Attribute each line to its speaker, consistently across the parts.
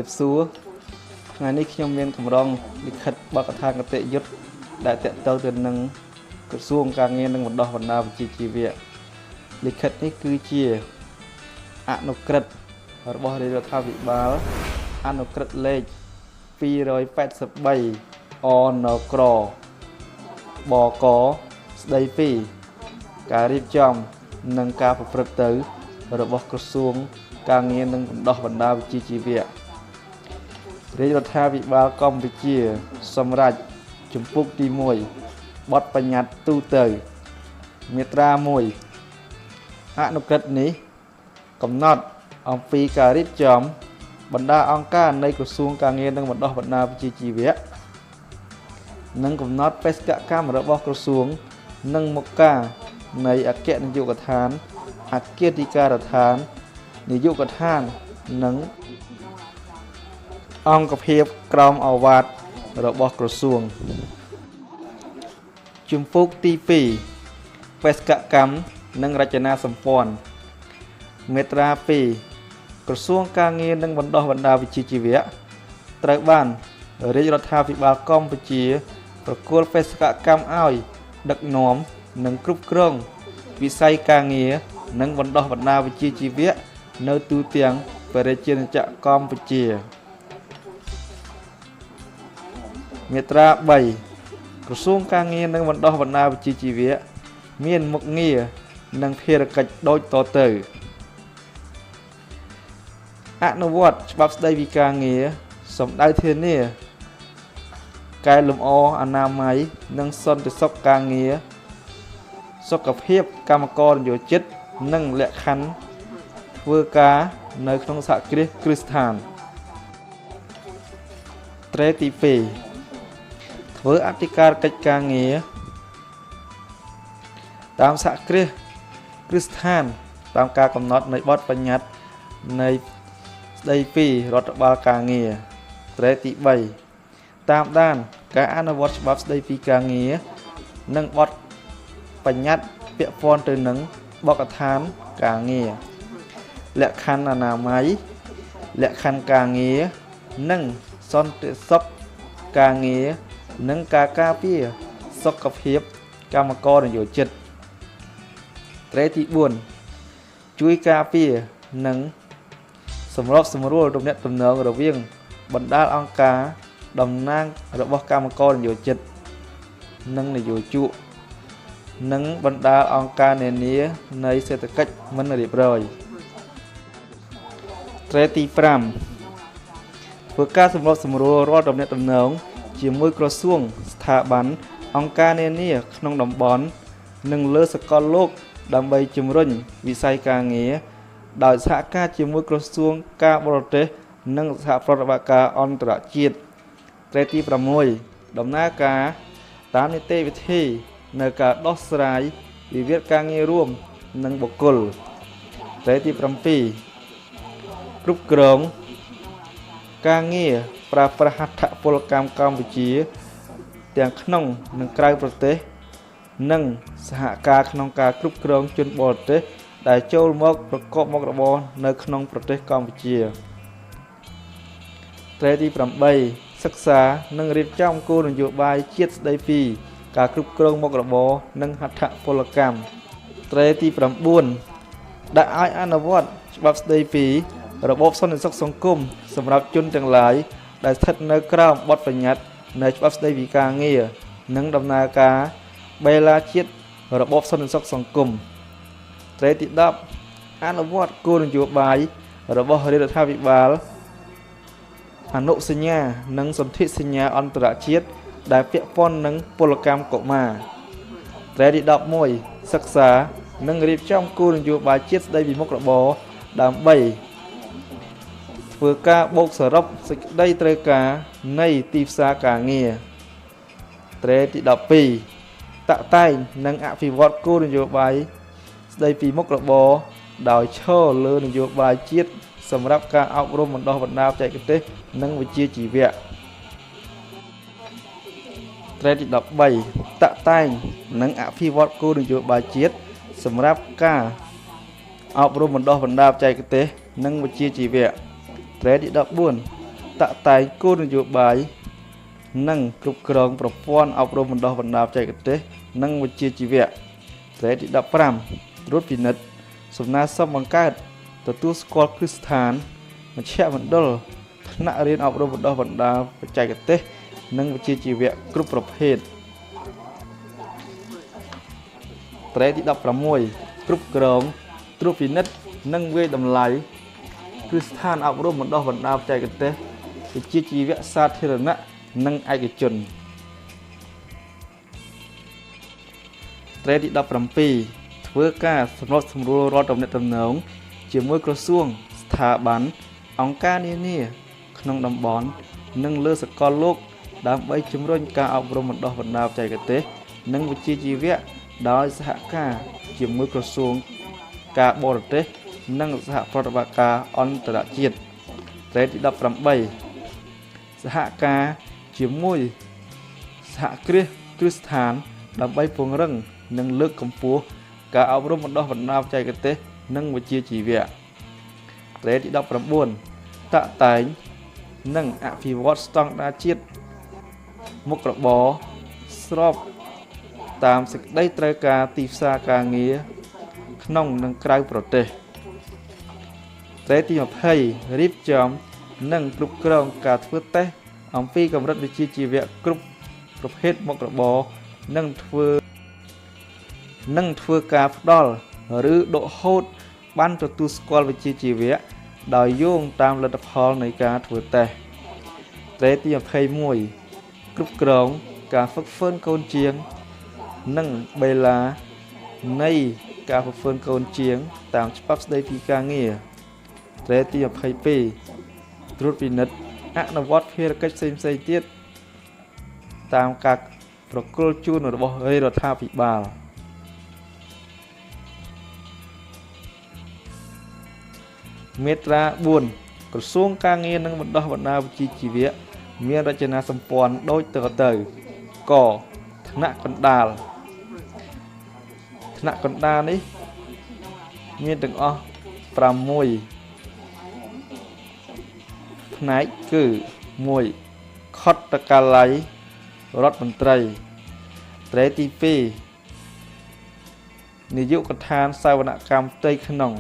Speaker 1: liệp xúa ngày nay khi miền cầm rong lịch khất bạc thang cái tệ dứt đại tệ tàu từ nâng cái xuông càng nghe nâng một đo phần nào chỉ việc lịch khất này cứ chia nộp cật ở bỏ đây là thao vị báo nộp cật lên phi rồi phát sập bay on nó cỏ bò có đây phi cả riêng trong nâng cao phục vật tử rồi bỏ cái xuông càng nghe nâng đo phần nào chỉ việc đây là thao vị báo công bị chia xâm rạch chủng phúc đi mùi bọt bánh nhạt tu tử miệt ra mùi nộp cật ní cầm nọt ông phi cà rít chóm bận đa ông ca này của xuông càng nghe nâng một đo bận nào chỉ vẽ nâng cầm nọt pes cả cam mà đã bỏ của xuông nâng một ca này ác kẹn dụ cả thán ác kia đi ca đặt thán để dụ cả thán nâng ông cặp hiệp còng ảo vạt đã bỏ của xuông chum phúc ti phi pes cả cam nâng rachana sampon Metra P ក្រសួងការងារនិងបណ្ដុះបណ្ដាលវិជ្ជាជីវៈត្រូវបានរាជរដ្ឋាភិបាលកម្ពុជាប្រគល់បេសកកម្មឲ្យដឹកនាំនិងគ្រប់គ្រងវិស័យការងារនិងបណ្ដុះបណ្ដាលវិជ្ជាជីវៈនៅទូទាំងប្រជាជាតិកម្ពុជាមាត្រា3ក្រសួងការងារនិងបណ្ដុះបណ្ដាលវិជ្ជាជីវៈមានមុខងារនិងភារកិច្ចដូចតទៅអនុវត្តច្បាប់ស្តីពីការងារសម្ដៅធានាកែលម្អអនាម័យនិងសន្តិសុខការងារសុខភាពកម្មករនិយោជិតនិងលក្ខខណ្ឌធ្វើការនៅក្នុងសហគ្រាសគ្រឹះស្ថានត្រេទី2ធ្វើអធិការកិច្ចការងារតាមសហគ្រាសគ្រឹះស្ថានតាមការកំណត់នៃបទបញ្ញត្តិនៃស្តីពីរដ្ឋបាលការងារត្រេទី3តាមដានការអនុវត្តច្បាប់ស្តីពីការងារនិងបទបញ្ញត្តិពាក់ព័ន្ធទៅនឹងបកឋានការងារលក្ខខណ្ឌអនាម័យលក្ខខណ្ឌការងារនិងសន្តិសុខការងារនិងការការពារសុខភាពកម្មករនិយោជិតត្រេទី4ជួយការពារនិងសម្របសម្រួលទំនាក់ទំនងរវាងបណ្ដាលអង្គការតំណាងរបស់កម្មករនិយោជិតនិងនយោជកនិងបណ្ដាលអង្គការនានានៃសេដ្ឋកិច្ចមិនរៀបរយត្រេទី5ធ្វើការសម្របសម្រួលរាល់ទំនាក់ទំនងជាមួយក្រសួងស្ថាប័នអង្គការនានាក្នុងតំបន់និងលើសកលលោកដើម្បីជំរុញវិស័យការងារដោយសហការជាមួយក្រសួងការបរទេសនិងសហប្រតិបត្តិការអន្តរជាតិត្រេទី6ដំណើរការតាមនីតិវិធីនៅការដោះស្រាយវិវាទការងាររួមនិងបុគ្គលត្រេទី7គ្រប់គ្រងការងារប្រើប្រាស់ហត្ថពលកម្មកម្ពុជាទាំងក្នុងនិងក្រៅប្រទេសនិងសហការក្នុងការគ្រប់គ្រងជនបរទេសដែលចូលមកប្រកបមុខរបរនៅក្នុងប្រទេសកម្ពុជាត្រេទី8សិក្សានិងរៀបចំគោលនយោបាយជាតិស្តីពីការគ្រប់គ្រងមុខរបរនិងហត្ថពលកម្មត្រេទី9ដាក់ឲ្យអនុវត្តច្បាប់ស្តីពីរបបសន្តិសុខសង្គមសម្រាប់ជនទាំងឡាយដែលស្ថិតនៅក្រោមបទបញ្ញត្តិនៃច្បាប់ស្តីពីការងារនិងដំណើរការបេឡាជាតិរបបសន្តិសុខសង្គមត្រេទី10អនុវត្តគោលនយោបាយរបស់រាជរដ្ឋាភិបាលអនុសញ្ញានិងសន្ធិសញ្ញាអន្តរជាតិដែលពាក់ព័ន្ធនឹងពលកម្មកុមារត្រេទី11សិក្សានិងរៀបចំគោលនយោបាយជាតិស្តីពីមុខរបរដើម្បីធ្វើការបូកសរុបសេចក្តីត្រូវការនៃទីផ្សារការងារត្រេទី12តាក់តែងនិងអភិវឌ្ឍគោលនយោបាយស្តីពីមុខរបរដោយឈរលើនយោបាយជាតិសម្រាប់ការអប់រំបណ្ដុះបណ្ដាលបច្ចេកទេសនិងវិជ្ជាជីវៈត្រេទី13តាក់តែងនិងអភិវឌ្ឍគោលនយោបាយជាតិសម្រាប់ការអប់រំបណ្ដុះបណ្ដាលបច្ចេកទេសនិងវិជ្ជាជីវៈត្រេទី14 តាក់តែងគោលនយោបាយនិងគ្រប់គ្រងប្រព័ន្ធអប់រំបណ្ដុះបណ្ដាលបច្ចេកទេសនិងវិជ្ជាជីវៈត្រេទី15ត្រួតពិនិត្យសំណើសុំបង្កើតទទួលស្គាល់គ្រឹះស្ថានមជ្ឈមណ្ឌលថ្នាក់រៀនអប់រំបណ្ដុះបណ្ដាលបច្ចេកទេសនិងវិជ្ជាជីវៈគ្រប់ប្រភេទត្រេទី16គ្រប់គ្រងត្រួតពិនិត្យនិងវាយតម្លៃគ្រឹះស្ថានអប់រំបណ្ដុះបណ្ដាលបច្ចេកទេសវិជ្ជាជីវៈសាធារណៈនិងឯកជនត្រេទី17ធ្វើការសម្របសម្រួលរដ្ឋទំនាក់ទំនងជាមួយក្រសួងស្ថាប័នអង្គការនានាក្នុងតំបន់និងលើសកលលោកដើម្បីជំរុញការអប់រំបណ្ដុះបណ្ដាលបច្ចេកទេសនិងវិជ្ជាជីវៈដោយសហការជាមួយក្រសួងការបរទេសនិងសហប្រតិបត្តិការអន្តរជាតិត្រេទី18សហការជាមួយសហគ្រាសគ្រឹះស្ថានដើម្បីពង្រឹងនិងលើកកម្ពស់ការអប់រំបណ្ដុះបណ្ដាលបច្ចេកទេសនិងវិជ្ជាជីវៈត្រេទី19តាក់តែងនិងអភិវឌ្ឍស្តង់ដារជាតិមុខរបរស្របតាមសេចក្តីត្រូវការទីផ្សារការងារក្នុងនិងក្រៅប្រទេសត្រេទី20រៀបចំនិងគ្រប់គ្រងការធ្វើតេស្តអំពីកម្រិតវិជ្ជាជីវៈគ្រប់ប្រភេទមុខរបរនិងធ្វើការផ្ដល់ឬដកហូតបានទទួលស្គាល់វិជ្ជាជីវៈដោយយោងតាមលទ្ធផលនៃការធ្វើតេស្តត្រេទី21គ្រប់គ្រងការហ្វឹកហ្វឺនកូនជាងនិងបេឡានៃការហ្វឹកហ្វឺនកូនជាងតាមច្បាប់ស្តីពីការងារត្រេទី22ត្រួតពិនិត្យអនុវត្តភារកិច្ចផ្សេងៗទៀតតាមការប្រគល់ជូនរបស់រដ្ឋាភិបាលមាត្រា4ក្រសួងការងារនិងបណ្ដុះបណ្ដាលវិជ្ជាជីវៈមានរចនាសម្ព័ន្ធដូចតទៅកថ្នាក់កណ្ដាលថ្នាក់កណ្ដាលនេះមានទាំងអស់6ផ្នែកគឺ1ខុទ្ទកាល័យរដ្ឋមន្ត្រីត្រេទី2នាយកដ្ឋានសវនកម្មផ្ទៃក្នុង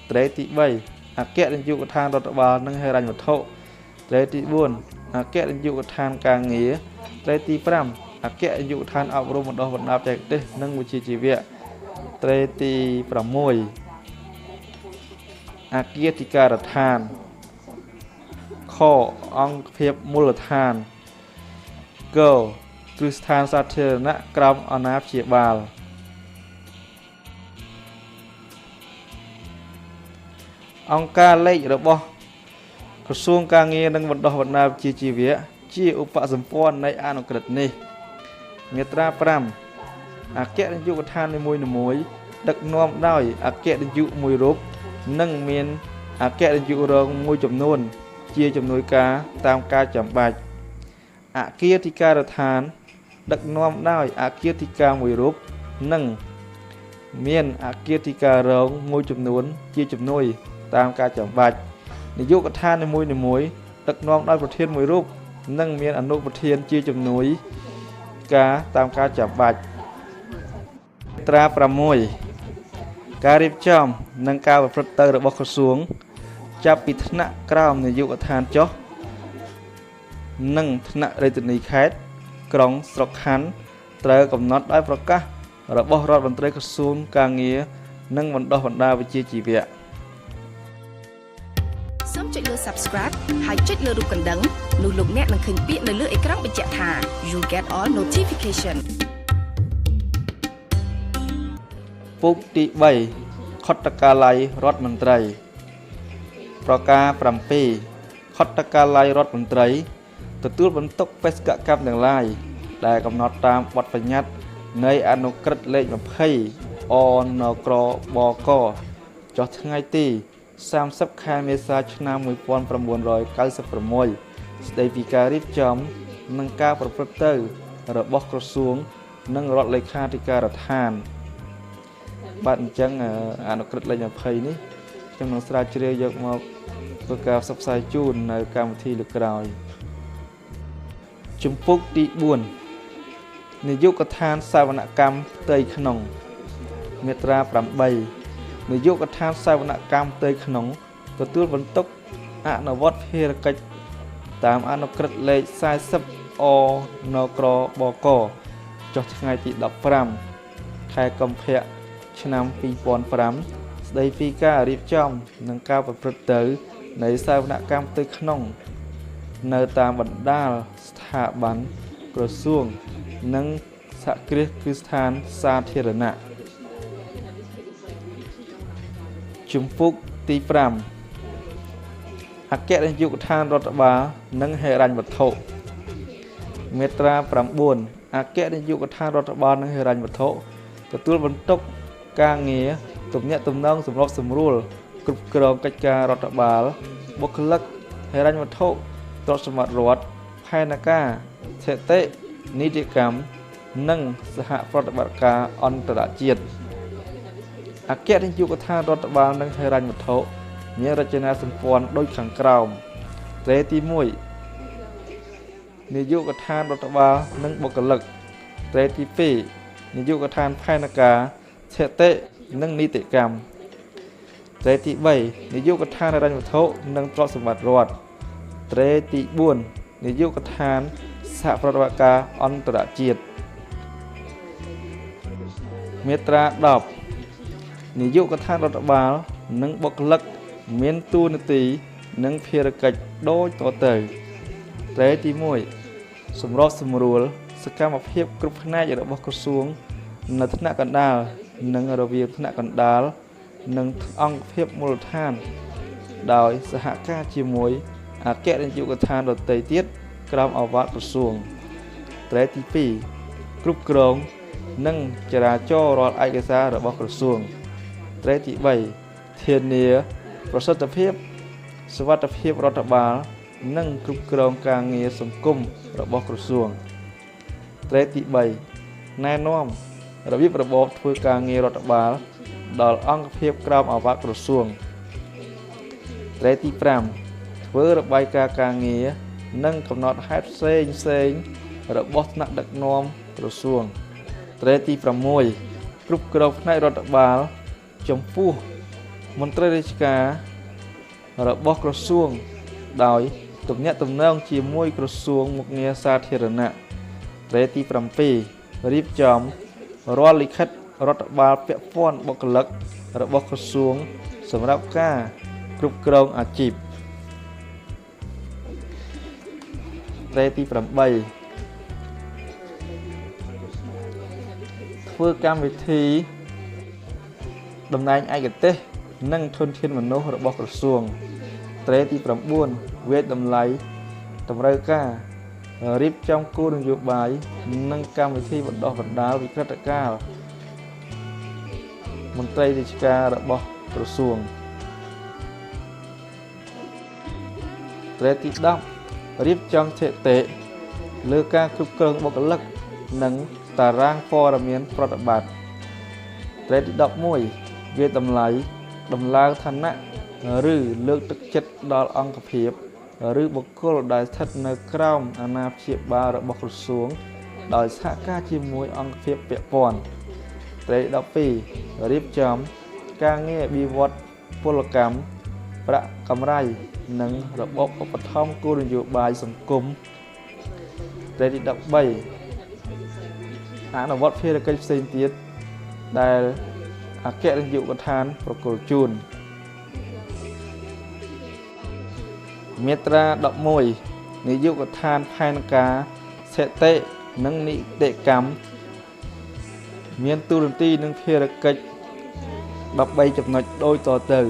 Speaker 1: ត្រេទី3អគ្គនាយកដ្ឋានរដ្ឋបាលនិងហិរញ្ញវត្ថុត្រេទី4អគ្គនាយកដ្ឋានការងារត្រេទី5អគ្គនាយកដ្ឋានអប់រំបណ្ដុះបណ្ដាលបច្ចេកទេសនិងវិជ្ជាជីវៈត្រេទី6អគាធិការដ្ឋានខអង្គភាពមូលដ្ឋានកគ្រឹះស្ថានសាធារណៈក្រោមអាណាព្យាបាលអង្គការលេខរបស់ក្រសួងការងារនិងបណ្ដុះបណ្ដាលវិជ្ជាជីវៈជាឧបសម្ព័ន្ធនៃអនុក្រឹត្យនេះមាត្រា5អគ្គនាយកដ្ឋាននីមួយៗដឹកនាំដោយអគ្គនាយកមួយរូបនិងមានអគ្គនាយករងមួយចំនួនជាជំនួយការតាមការចាំបាច់អគាធិការដ្ឋានដឹកនាំដោយអគ្គធិការមួយរូបនិងមានអគ្គធិការរងមួយចំនួនជាជំនួយតាមការចាំបាច់នាយកដ្ឋាននីមួយៗដឹកនាំដោយប្រធានមួយរូបនិងមានអនុប្រធានជាជំនួយការតាមការចាំបាច់មាត្រា6ការរៀបចំនិងការប្រព្រឹត្តទៅរបស់ក្រសួងចាប់ពីថ្នាក់ក្រោមនាយកដ្ឋានចុះនិងថ្នាក់រាជធានីខេត្តក្រុងស្រុកខណ្ឌត្រូវកំណត់ដោយប្រកាសរបស់រដ្ឋមន្ត្រីក្រសួងការងារនិងបណ្ដុះបណ្ដាលវិជ្ជាជីវៈ
Speaker 2: សូមចុចលើ Subscribe ហើយចុចលើរូបកណ្ដឹងនោះលោកអ្នកនឹងឃើញពាក្យនៅលើអេក្រង់បញ្ជាក់ថា You get all notification
Speaker 1: ពុកទី3ខុទ្ទកាល័យរដ្ឋមន្ត្រីប្រការ7ខុទ្ទកាល័យរដ្ឋមន្ត្រីទទួលបន្ទុកបេសកកម្មទាំងឡាយដែលកំណត់តាមបទបញ្ញត្តិនៃអនុក្រឹត្យលេខ20 អនក្របកចុះថ្ងៃទី30 ខែមេសាឆ្នាំ1996ស្តីពីការរៀបចំនិងការប្រព្រឹត្តទៅរបស់ក្រសួងនិងរដ្ឋលេខាធិការដ្ឋានបាទអញ្ចឹងអនុក្រឹត្យលេខ20នេះខ្ញុំនឹងស្រាវជ្រាវយកមក ធ្វើការផ្សព្វផ្សាយជូននៅកម្មវិធីលើកក្រោយជំពូកទី4នាយកដ្ឋានសវនកម្មផ្ទៃក្នុងមាត្រា8នាយកដ្ឋានសវនកម្មផ្ទៃក្នុងទទួលបន្ទុកអនុវត្តភារកិច្ចតាមអនុក្រឹត្យលេខ40 អ ន ក្រ ប ក ចុះថ្ងៃទី15ខែកុម្ភៈឆ្នាំ2005ស្ដីពីការរៀបចំនិងការប្រព្រឹត្តទៅនៃសវនកម្មផ្ទៃក្នុងនៅតាមបណ្ដាលស្ថាប័នក្រសួងនិងសហគ្រាសគ្រឹះស្ថានសាធារណៈជំពូកទី5អគ្គនាយកដ្ឋានរដ្ឋបាលនិងហិរញ្ញវត្ថុមាត្រា9អគ្គនាយកដ្ឋានរដ្ឋបាលនិងហិរញ្ញវត្ថុទទួលបន្ទុកការងារទំនាក់ទំនងសម្របសម្រួលគ្រប់គ្រងកិច្ចការរដ្ឋបាលបុគ្គលិកហិរញ្ញវត្ថុទ្រព្យសម្បត្តិរដ្ឋផែនការស្ថិតិនីតិកម្មនិងសហប្រតិបត្តិការអន្តរជាតិអគ្គនាយកដ្ឋានរដ្ឋបាលនិងហិរញ្ញវត្ថុមានរចនាសម្ព័ន្ធដូចខាងក្រោមត្រេទី1នាយកដ្ឋានរដ្ឋបាលនិងបុគ្គលិកត្រេទី2នាយកដ្ឋានផែនការស្ថិតិនិងនីតិកម្មត្រេទី3នាយកដ្ឋានហិរញ្ញវត្ថុនិងទ្រព្យសម្បត្តិរដ្ឋត្រេទី4នាយកដ្ឋានសហប្រតិបត្តិការអន្តរជាតិមាត្រា10នាយកដ្ឋានរដ្ឋបាលនិងបុគ្គលិកមានតួនាទីនិងភារកិច្ចដូចតទៅត្រេទី1សម្របសម្រួលសកម្មភាពគ្រប់ផ្នែករបស់ក្រសួងនៅថ្នាក់កណ្ដាលនិងរវាងថ្នាក់កណ្ដាលនិងអង្គភាពមូលដ្ឋានដោយសហការជាមួយអគ្គនាយកដ្ឋានដទៃទៀតក្រោមឱវាទក្រសួងត្រេទី2គ្រប់គ្រងនិងចរាចរណ៍រាល់ឯកសាររបស់ក្រសួងត្រេទី3ធានាប្រសិទ្ធភាពសុវត្ថិភាពរដ្ឋបាលនិងគ្រប់គ្រងការងារសង្គមរបស់ក្រសួងត្រេទី3ណែនាំរបៀបរបបធ្វើការងាររដ្ឋបាលដល់អង្គភាពក្រោមឱវាទក្រសួងត្រេទី5ធ្វើរបាយការណ៍ការងារនិងកំណត់ហេតុផ្សេងរបស់ថ្នាក់ដឹកនាំក្រសួងត្រេទី6គ្រប់គ្រងផ្នែករដ្ឋបាលចំពោះមន្ត្រីរាជការរបស់ក្រសួងដោយទំនាក់ទំនងជាមួយក្រសួងមុខងារសាធារណៈត្រេទី7រៀបចំរាល់លិខិតរដ្ឋបាលពាក់ព័ន្ធបុគ្គលិករបស់ក្រសួងសម្រាប់ការគ្រប់គ្រងអាជីពត្រេទី8ធ្វើកម្មវិធីតំណែងឯកទេសនិងធនធានមនុស្សរបស់ក្រសួងត្រេទី9វាយតម្លៃតម្រូវការរៀបចំគោលនយោបាយនិងកម្មវិធីបណ្ដុះបណ្ដាលវិក្រិតកាលមន្ត្រីរាជការរបស់ក្រសួងត្រេទី10រៀបចំស្ថិតិលើការគ្រប់គ្រងបុគ្គលិកនិងតារាងព័ត៌មានប្រតិបត្តិត្រេទី11វាយតម្លៃដំឡើងឋានៈឬលើកទឹកចិត្តដល់អង្គភាពឬបុគ្គលដែលស្ថិតនៅក្រោមអាណាព្យាបាលរបស់ក្រសួងដោយសហការជាមួយអង្គភាពពាក់ព័ន្ធត្រេទី12រៀបចំការងារវិវត្តពលកម្មប្រាក់កម្រៃនិងរបបឧបត្ថម្ភគោលនយោបាយសង្គមត្រេទី13អនុវត្តភារកិច្ចផ្សេងទៀតដែលអគ្គនាយកដ្ឋានប្រគល់ជូនមាត្រា11នាយកដ្ឋានផែនការស្ថិតិនិងនីតិកម្មមានតួនាទីនិងភារកិច្ច13ចំណុចដូចតទៅ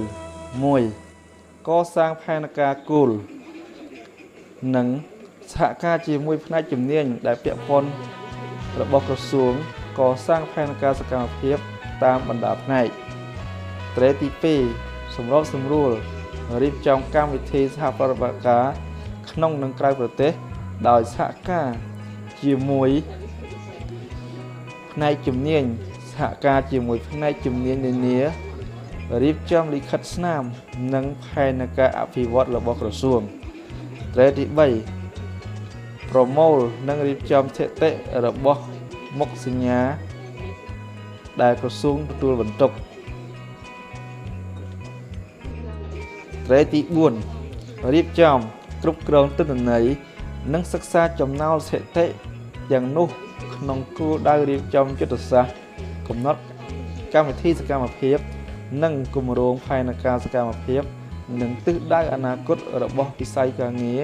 Speaker 1: 1កសាងផែនការគោលនិងសហការជាមួយផ្នែកជំនាញដែលពាក់ព័ន្ធរបស់ក្រសួងកសាងផែនការសកម្មភាពតាមបណ្ដាផ្នែកត្រេទី2សម្របសម្រួលរៀបចំកម្មវិធីសហប្រតិបត្តិការក្នុងនិងក្រៅប្រទេសដោយសហការជាមួយផ្នែកជំនាញសហការជាមួយផ្នែកជំនាញនានា រៀបចំលិខិតស្នាមនិងផែនការអភិវឌ្ឍរបស់ក្រសួងត្រីទី3ប្រមូលនិងរៀបចំស្ថិតិរបស់មុខសញ្ញាដែលក្រសួងទទួលបន្ទុកត្រីទី4រៀបចំគ្រប់គ្រងទិន្នន័យនិងសិក្សាចំណោលស្ថិតិយ៉ាងនោះក្នុងគោលដៅរៀបចំយុទ្ធសាស្ត្រកំណត់កម្មវិធីសកម្មភាពនិងគម្រោងផែនការសកម្មភាពនិងទិសដៅអនាគតរបស់វិស័យការងារ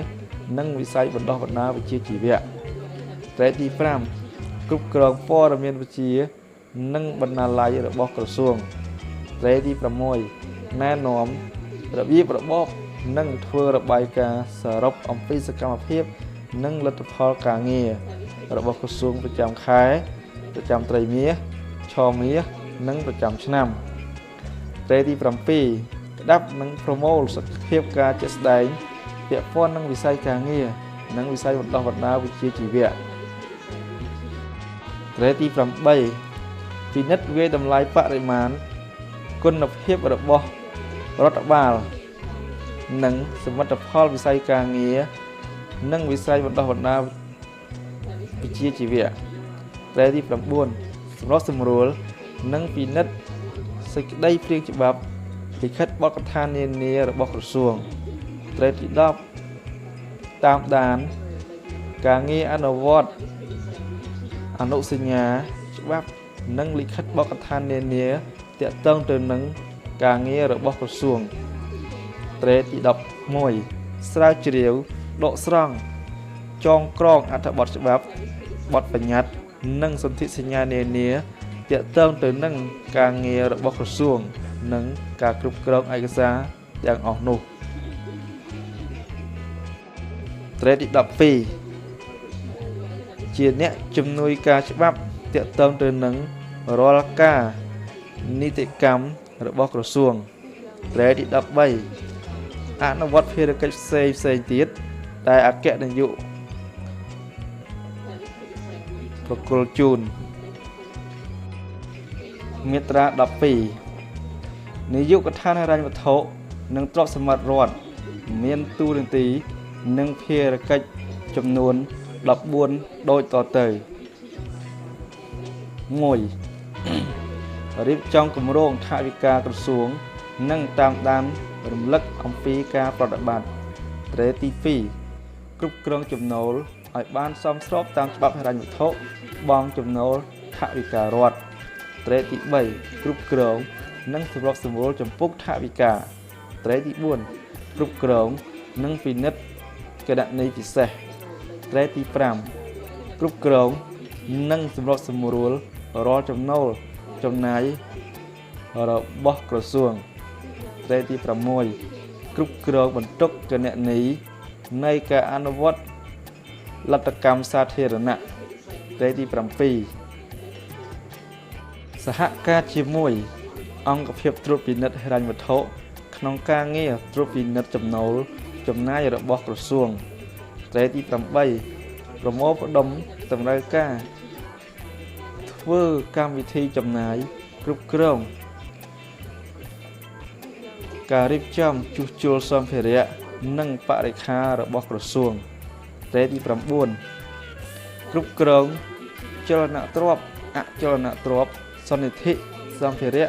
Speaker 1: និងវិស័យបណ្ដុះបណ្ដាលវិជ្ជាជីវៈត្រីទី5គ្រប់គ្រងព័ត៌មានវិទ្យានិងបណ្ណាល័យរបស់ក្រសួងត្រីទី6ណែនាំរបៀបរបបនិងធ្វើរបាយការណ៍សរុបអំពីសកម្មភាពនិងលទ្ធផលការងាររបស់ក្រសួងប្រចាំខែប្រចាំត្រីមាសឆមាសនិងប្រចាំឆ្នាំត្រីទី7ក្តាប់និងប្រមូលសកម្មភាពការជាក់ស្ដែងពាក់ព័ន្ធនឹងវិស័យការងារនិងវិស័យបណ្ដុះបណ្ដាលវិជ្ជាជីវៈត្រីទី8ពិនិត្យវាយតម្លៃបរិមាណគុណភាពរបស់រដ្ឋបាលនិងសមិទ្ធផលវិស័យការងារនិងវិស័យបណ្ដុះបណ្ដាលវិជ្ជាជីវៈត្រីទី9សម្រាប់សម្រួលនិងពិនិត្យសេចក្តីព្រាងច្បាប់លិខិតបទកថានានារបស់ក្រសួងត្រីទី10តាមដានការងារអនុវត្តអនុសញ្ញាច្បាប់និងលិខិតបទកថានានាទាក់ទងទៅនឹងការងាររបស់ក្រសួងត្រីទី11ស្រាវជ្រាវដកស្រង់ចងក្រងអត្ថបទច្បាប់បទបញ្ញត្តិនិងសន្ធិសញ្ញានានាទាក់ទងទៅនឹងការងាររបស់ក្រសួងនិងការគ្រប់គ្រងឯកសារទាំងអស់នោះត្រីទី12ជាអ្នកជំនួយការច្បាប់ទាក់ទងទៅនឹងរាល់ការនីតិកម្មរបស់ក្រសួងត្រីទី13អនុវត្តភារកិច្ចផ្សេងទៀតដែលអគ្គនាយកប្រគល់ជូនមាត្រា12នាយកដ្ឋានហិរញ្ញវត្ថុនិងទ្រព្យសម្បត្តិរដ្ឋមានតួនាទីនិងភារកិច្ចចំនួន14ដូចតទៅ1រៀបចំគម្រោងថវិកាក្រសួងនិងតាមដានរំលឹកអំពីការប្រតិបត្តិត្រីទី2គ្រប់គ្រងចំណូលឲ្យបានសមស្របតាមច្បាប់ហិរញ្ញវត្ថុបង់ចំណូលថវិការដ្ឋត្រីទី3គ្រប់គ្រងនិងសម្របសម្រួលចំពុកថវិកាត្រីទី4គ្រប់គ្រងនិងពិនិត្យគណនីពិសេសត្រីទី5គ្រប់គ្រងនិងសម្របសម្រួលរាល់ចំណូលចំណាយរបស់ក្រសួងត្រីទី6គ្រប់គ្រងបន្ទុកគណនីនៃការអនុវត្តលទ្ធកម្មសាធារណៈត្រីទី7សហការជាមួយអង្គភាពត្រួតពិនិត្យហិរញ្ញវត្ថុក្នុងការងារត្រួតពិនិត្យចំណូលចំណាយរបស់ក្រសួងត្រីទី8ប្រមូលផ្ដុំតម្រូវការធ្វើកម្មវិធីចំណាយគ្រប់គ្រងការរៀបចំជួសជុលសម្ភារៈនិងបរិក្ខាររបស់ក្រសួងត្រីទី9គ្រប់គ្រងចលនាទ្រព្យអចលនទ្រព្យសន្និធិសម្ភារៈ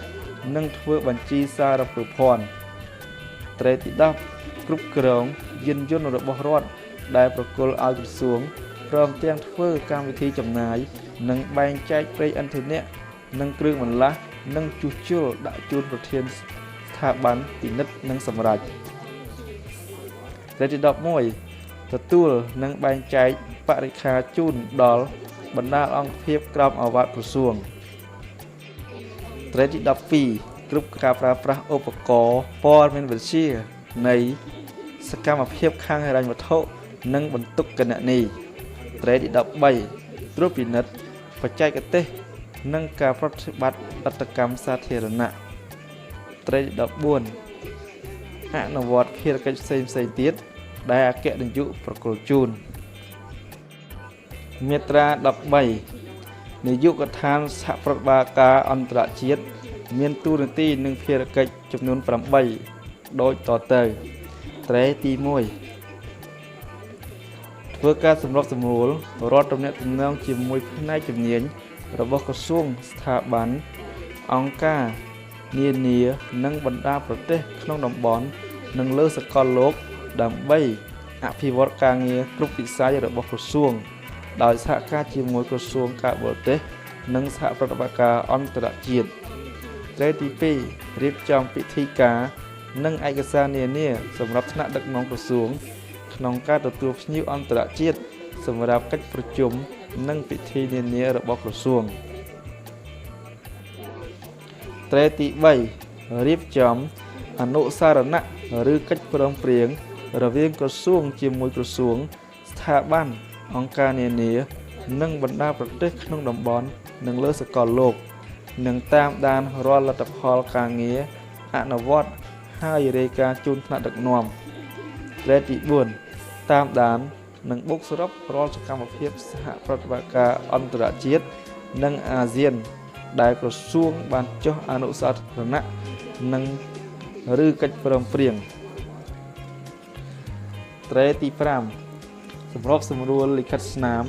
Speaker 1: និងធ្វើបញ្ជីសារពើភ័ណ្ឌត្រីទី10គ្រប់គ្រងយានយន្តរបស់រដ្ឋដែលប្រគល់ឲ្យក្រសួងព្រមទាំងធ្វើកម្មវិធីចំណាយនិងបែងចែកប្រេងឥន្ធនៈនិងគ្រឿងបន្លាស់និងជួសជុលដាក់ជូនប្រធានស្ថាប័នពិនិត្យនិងសម្រេចត្រីទី11ទទួលនិងបែងចែកបរិក្ខារជូនដល់បណ្ដាអង្គភាពក្រមអាវ៉ាត់ក្រសួងត្រីទី12គ្រប់ការប្រើប្រាស់ឧបករណ៍ព័ត៌មានវិទ្យានៃសកម្មភាពខាងហិរញ្ញវត្ថុនិងបន្ទុកគណនីត្រីទី13ត្រួតពិនិត្យបច្ចេកទេសនិងការប្រតិបត្តិលទ្ធកម្មសាធារណៈត្រីទី14អនុវត្តភារកិច្ចផ្សេងទៀតដែលអគ្គនាយកប្រគល់ជូនមាត្រា13នាយកដ្ឋានសហប្រតិបត្តិការអន្តរជាតិ មានតួនាទីនិងភារកិច្ចចំនួន8ដូចតទៅត្រេទី1ធ្វើការសម្របសម្រួលរដ្ឋទំនាក់ទំនងជាមួយផ្នែកជំនាញរបស់ក្រសួងស្ថាប័នអង្គការនានានិងបណ្ដាប្រទេសក្នុងតំបន់និងលើសកលលោកដើម្បីអភិវឌ្ឍការងារគ្រប់វិស័យរបស់ក្រសួងដោយសហការជាមួយក្រសួងការបរទេសនិងសហប្រតិបត្តិការអន្តរជាតិត្រេទី2រៀបចំពិធីការនិងឯកសារនានាសម្រាប់ថ្នាក់ដឹកនាំក្រសួងក្នុងការទទួលភ្ញៀវអន្តរជាតិសម្រាប់កិច្ចប្រជុំនិងពិធីនានារបស់ក្រសួងត្រេទី3រៀបចំអនុសារណៈឬកិច្ចព្រមព្រៀងរវាងក្រសួងជាមួយក្រសួងស្ថាប័នអង្គការនានានិងបណ្ដាប្រទេសក្នុងតំបន់និងលើសកលលោកនិងតាមដានរាល់លទ្ធផលការងារអនុវត្តហើយរាយការណ៍ជូនថ្នាក់ដឹកនាំត្រេទី4តាមដាននិងបូកសរុបរាល់សកម្មភាពសហប្រតិបត្តិការអន្តរជាតិនិងអាស៊ានដែលក្រសួងបានចុះអនុសារណៈនិងឬកិច្ចព្រមព្រៀងត្រេទី5សម្របសម្រួលលិខិតស្នាម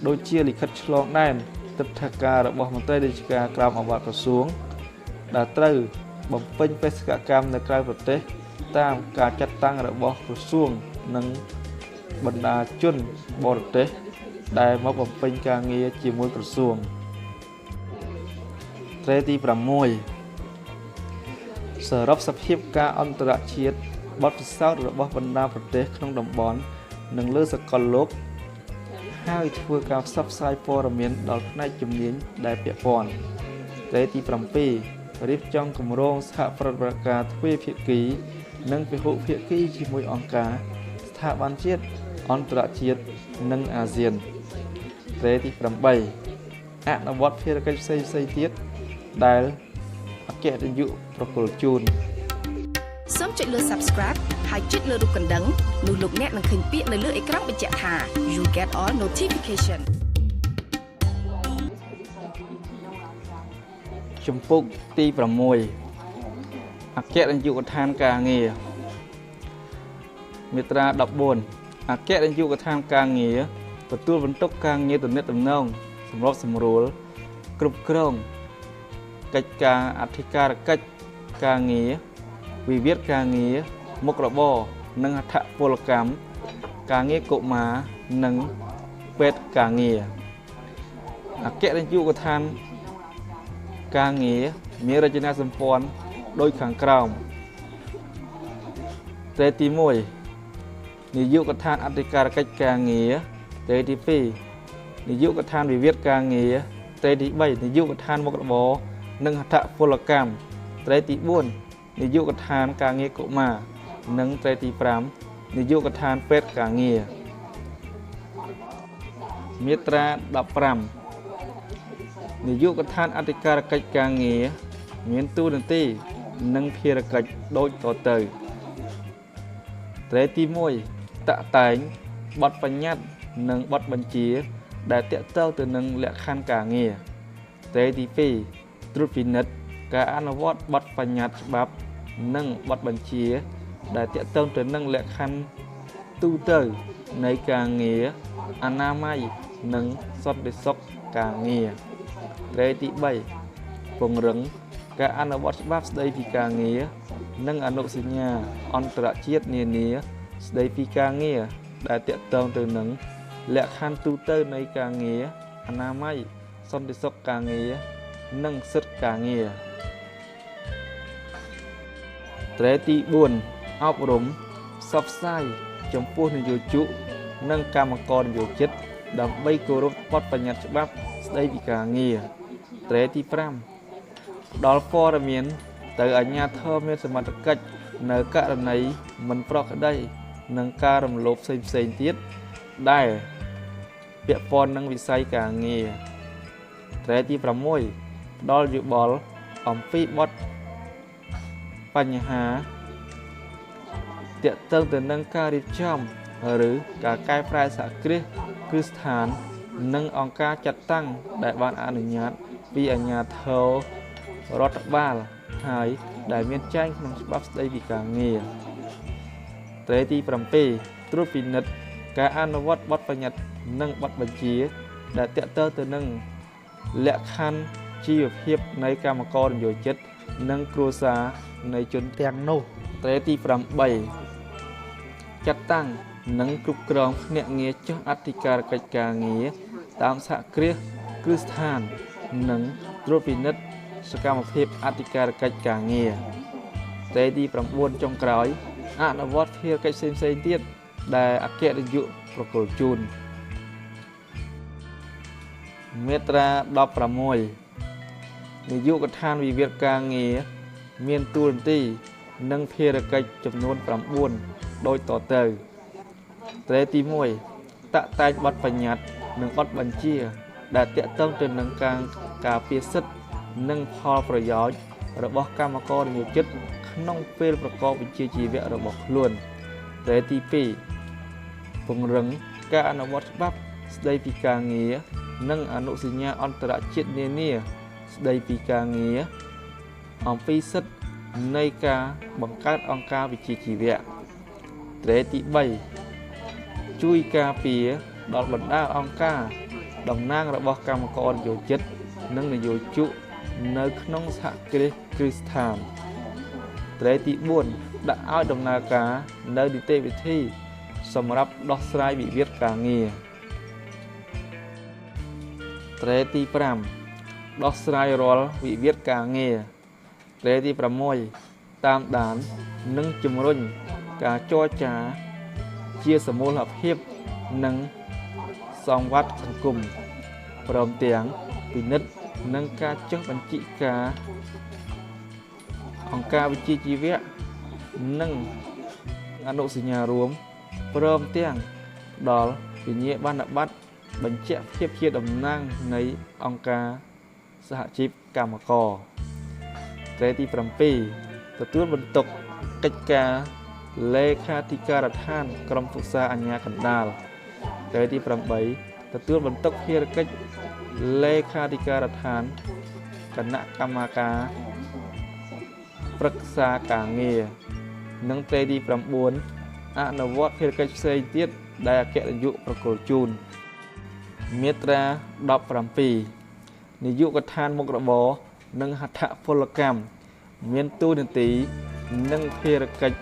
Speaker 1: ដូចជាលិខិតឆ្លងដែនទិដ្ឋាការរបស់មន្ត្រីរាជការក្រមអាវ៉ាត់ក្រសួងដែលត្រូវបំពេញបេសកកម្មនៅក្រៅប្រទេសតាមការចាត់តាំងរបស់ក្រសួងនិងបណ្ដាជនបរទេសដែលមកបំពេញការងារជាមួយក្រសួងត្រេទី6សរុបសភាពការអន្តរជាតិបទពិសោធន៍របស់បណ្ដាប្រទេសក្នុងតំបន់និងលើសកលលោកហើយធ្វើការផ្សព្វផ្សាយព័ត៌មានដល់ផ្នែកជំនាញដែលពាក់ព័ន្ធត្រេទី7រៀបចំគម្រោងសហប្រតិបត្តិការទ្វេភាគីនិងពហុភាគីជាមួយអង្គការស្ថាប័នជាតិអន្តរជាតិនិងអាស៊ានត្រេទី8អនុវត្តភារកិច្ចផ្សេងៗទៀតដែលអគ្គនាយកប្រគល់ជូន
Speaker 2: សូមចុចលើ Subscribe ហើយចុចលើរូបកណ្ដឹងនោះលោកអ្នកនឹងឃើញពាក្យនៅលើអេក្រង់បញ្ជាក់ថា You get all notification
Speaker 1: ជំពូកទី6អគ្គនាយកដ្ឋានការងារមាត្រា14អគ្គនាយកដ្ឋានការងារទទួលបន្ទុកការងារទំនាក់ទំនងសម្របសម្រួលគ្រប់គ្រងកិច្ចការអធិការកិច្ចការងារវិវាទការងារមុខរបរនិងអត្ថពលកម្មការងារកុមារនិងពេទ្យការងារអគ្គនាយកដ្ឋានការងារមានរចនាសម្ព័ន្ធដូចខាងក្រោមត្រេទី1នាយកដ្ឋានអធិការកិច្ចការងារត្រេទី2នាយកដ្ឋានវិវាទការងារត្រេទី3នាយកដ្ឋានមុខរបរនិងអត្ថពលកម្មត្រេទី4នាយកដ្ឋានការងារកុមារនិងត្រេទី5នាយកដ្ឋានពេទ្យការងារមាត្រា15នាយកដ្ឋានអធិការកិច្ចការងារមានតួនាទីនិងភារកិច្ចដូចតទៅត្រេទី1តាក់តែងបទបញ្ញត្តិនិងបទបញ្ជាដែលទាក់ទងទៅនឹងលក្ខខណ្ឌការងារត្រេទី2ត្រួតពិនិត្យការអនុវត្តបទបញ្ញត្តិច្បាប់និងបទបញ្ជាដែលទាក់ទងទៅនឹងលក្ខខណ្ឌទូទៅនៃការងារអនាម័យនិងសន្តិសុខការងារត្រេទី3ពង្រឹងការអនុវត្តច្បាប់ស្តីពីការងារនិងអនុសញ្ញាអន្តរជាតិនានាស្តីពីការងារដែលទាក់ទងទៅនឹងលក្ខខណ្ឌទូទៅនៃការងារអនាម័យសន្តិសុខការងារនិងសិទ្ធិការងារត្រេទី4អប់រំផ្សព្វផ្សាយចំពោះនយោជកនិងកម្មករនយោជិតដើម្បីគោរពបទបញ្ញត្តិច្បាប់ស្តីពីការងារត្រេទី5ផ្ដល់ព័ត៌មានទៅអាជ្ញាធរមានសមត្ថកិច្ចនៅករណីមិនប្រក្រតីនិងការរំលោភផ្សេងៗទៀតដែលពាក់ព័ន្ធនឹងវិស័យការងារត្រេទី6ផ្ដល់យោបល់អំពីបទបញ្ហាទាក់ទងទៅនឹងការរៀបចំឬការកែប្រែសហគ្រាសគ្រឹះស្ថាននិងអង្គការចាត់តាំងដែលបានអនុញ្ញាតពីអាជ្ញាធរ រដ្ឋបាលហើយដែលមានចែងក្នុងច្បាប់ស្តីពីការងារត្រេទី7ត្រួតពិនិត្យការអនុវត្តបទបញ្ញត្តិនិងបទបញ្ជាដែលទាក់ទងទៅនឹងលក្ខខណ្ឌជីវភាពនៃកម្មករនិយោជិតនិងគ្រួសារនៃជនទាំងនោះត្រេទី8ចាត់តាំងនិងគ្រប់គ្រងភ្នាក់ងារចុះអធិការកិច្ចការងារតាមសហគ្រាសគ្រឹះស្ថាននិងត្រួតពិនិត្យសកម្មភាពអធិការកិច្ចការងារត្រេទី9ចុងក្រោយអនុវត្តភារកិច្ចផ្សេងៗទៀតដែលអគ្គនាយកប្រគល់ជូនមាត្រា16នាយកដ្ឋានវិវាទការងារមានតួនាទីនិងភារកិច្ចចំនួន9ដូចតទៅត្រេទី1តាក់តែងបទបញ្ញត្តិនិងបទបញ្ជាដែលទាក់ទងទៅនឹងការពារសិទ្ធិនិងផលប្រយោជន៍របស់កម្មករនិយោជិតក្នុងពេលប្រកបវិជ្ជាជីវៈរបស់ខ្លួនត្រេទី2ពង្រឹងការអនុវត្តច្បាប់ស្តីពីការងារនិងអនុសញ្ញាអន្តរជាតិនានាស្តីពីការងារអំពីសិទ្ធិនៃការបង្កើតអង្គការវិជ្ជាជីវៈត្រេទី3ជួយការពារដល់បណ្ដាអង្គការតំណាងរបស់កម្មករនិយោជិតនិងនិយោជកនៅក្នុងសហគ្រាសគ្រឹះស្ថានត្រេទី4ដាក់ឲ្យដំណើរការនៅនីតិវិធីសម្រាប់ដោះស្រាយវិវាទការងារត្រេទី5ដោះស្រាយរាល់វិវាទការងារត្រេទី6តាមដាននិងជំរុញការចរចាជាសមូលភាពនិងសង្វាតសង្គមព្រមទាំងពិនិត្យនិងការចុះបញ្ជីការអង្គការវិជ្ជាជីវៈនិងអនុសញ្ញារួមព្រមទាំងផ្ដល់វិញ្ញាបនបត្របញ្ជាក់ភាពជាតំណាងនៃអង្គការសហជីពកម្មករត្រេទី7ទទួលបន្ទុកកិច្ចការលេខាធិការដ្ឋានក្រមប្រឹក្សាអាជ្ញាកណ្ដាលត្រេទី8ទទួលបន្ទុកភារកិច្ចលេខាធិការដ្ឋានគណៈកម្មការប្រឹក្សាការងារនិងត្រេទី9អនុវត្តភារកិច្ចផ្សេងទៀតដែលអគ្គនាយកប្រគល់ជូនមាត្រា17នាយកដ្ឋានមុខរបរនិងហត្ថពលកម្មមានតួនាទីនិងភារកិច្ច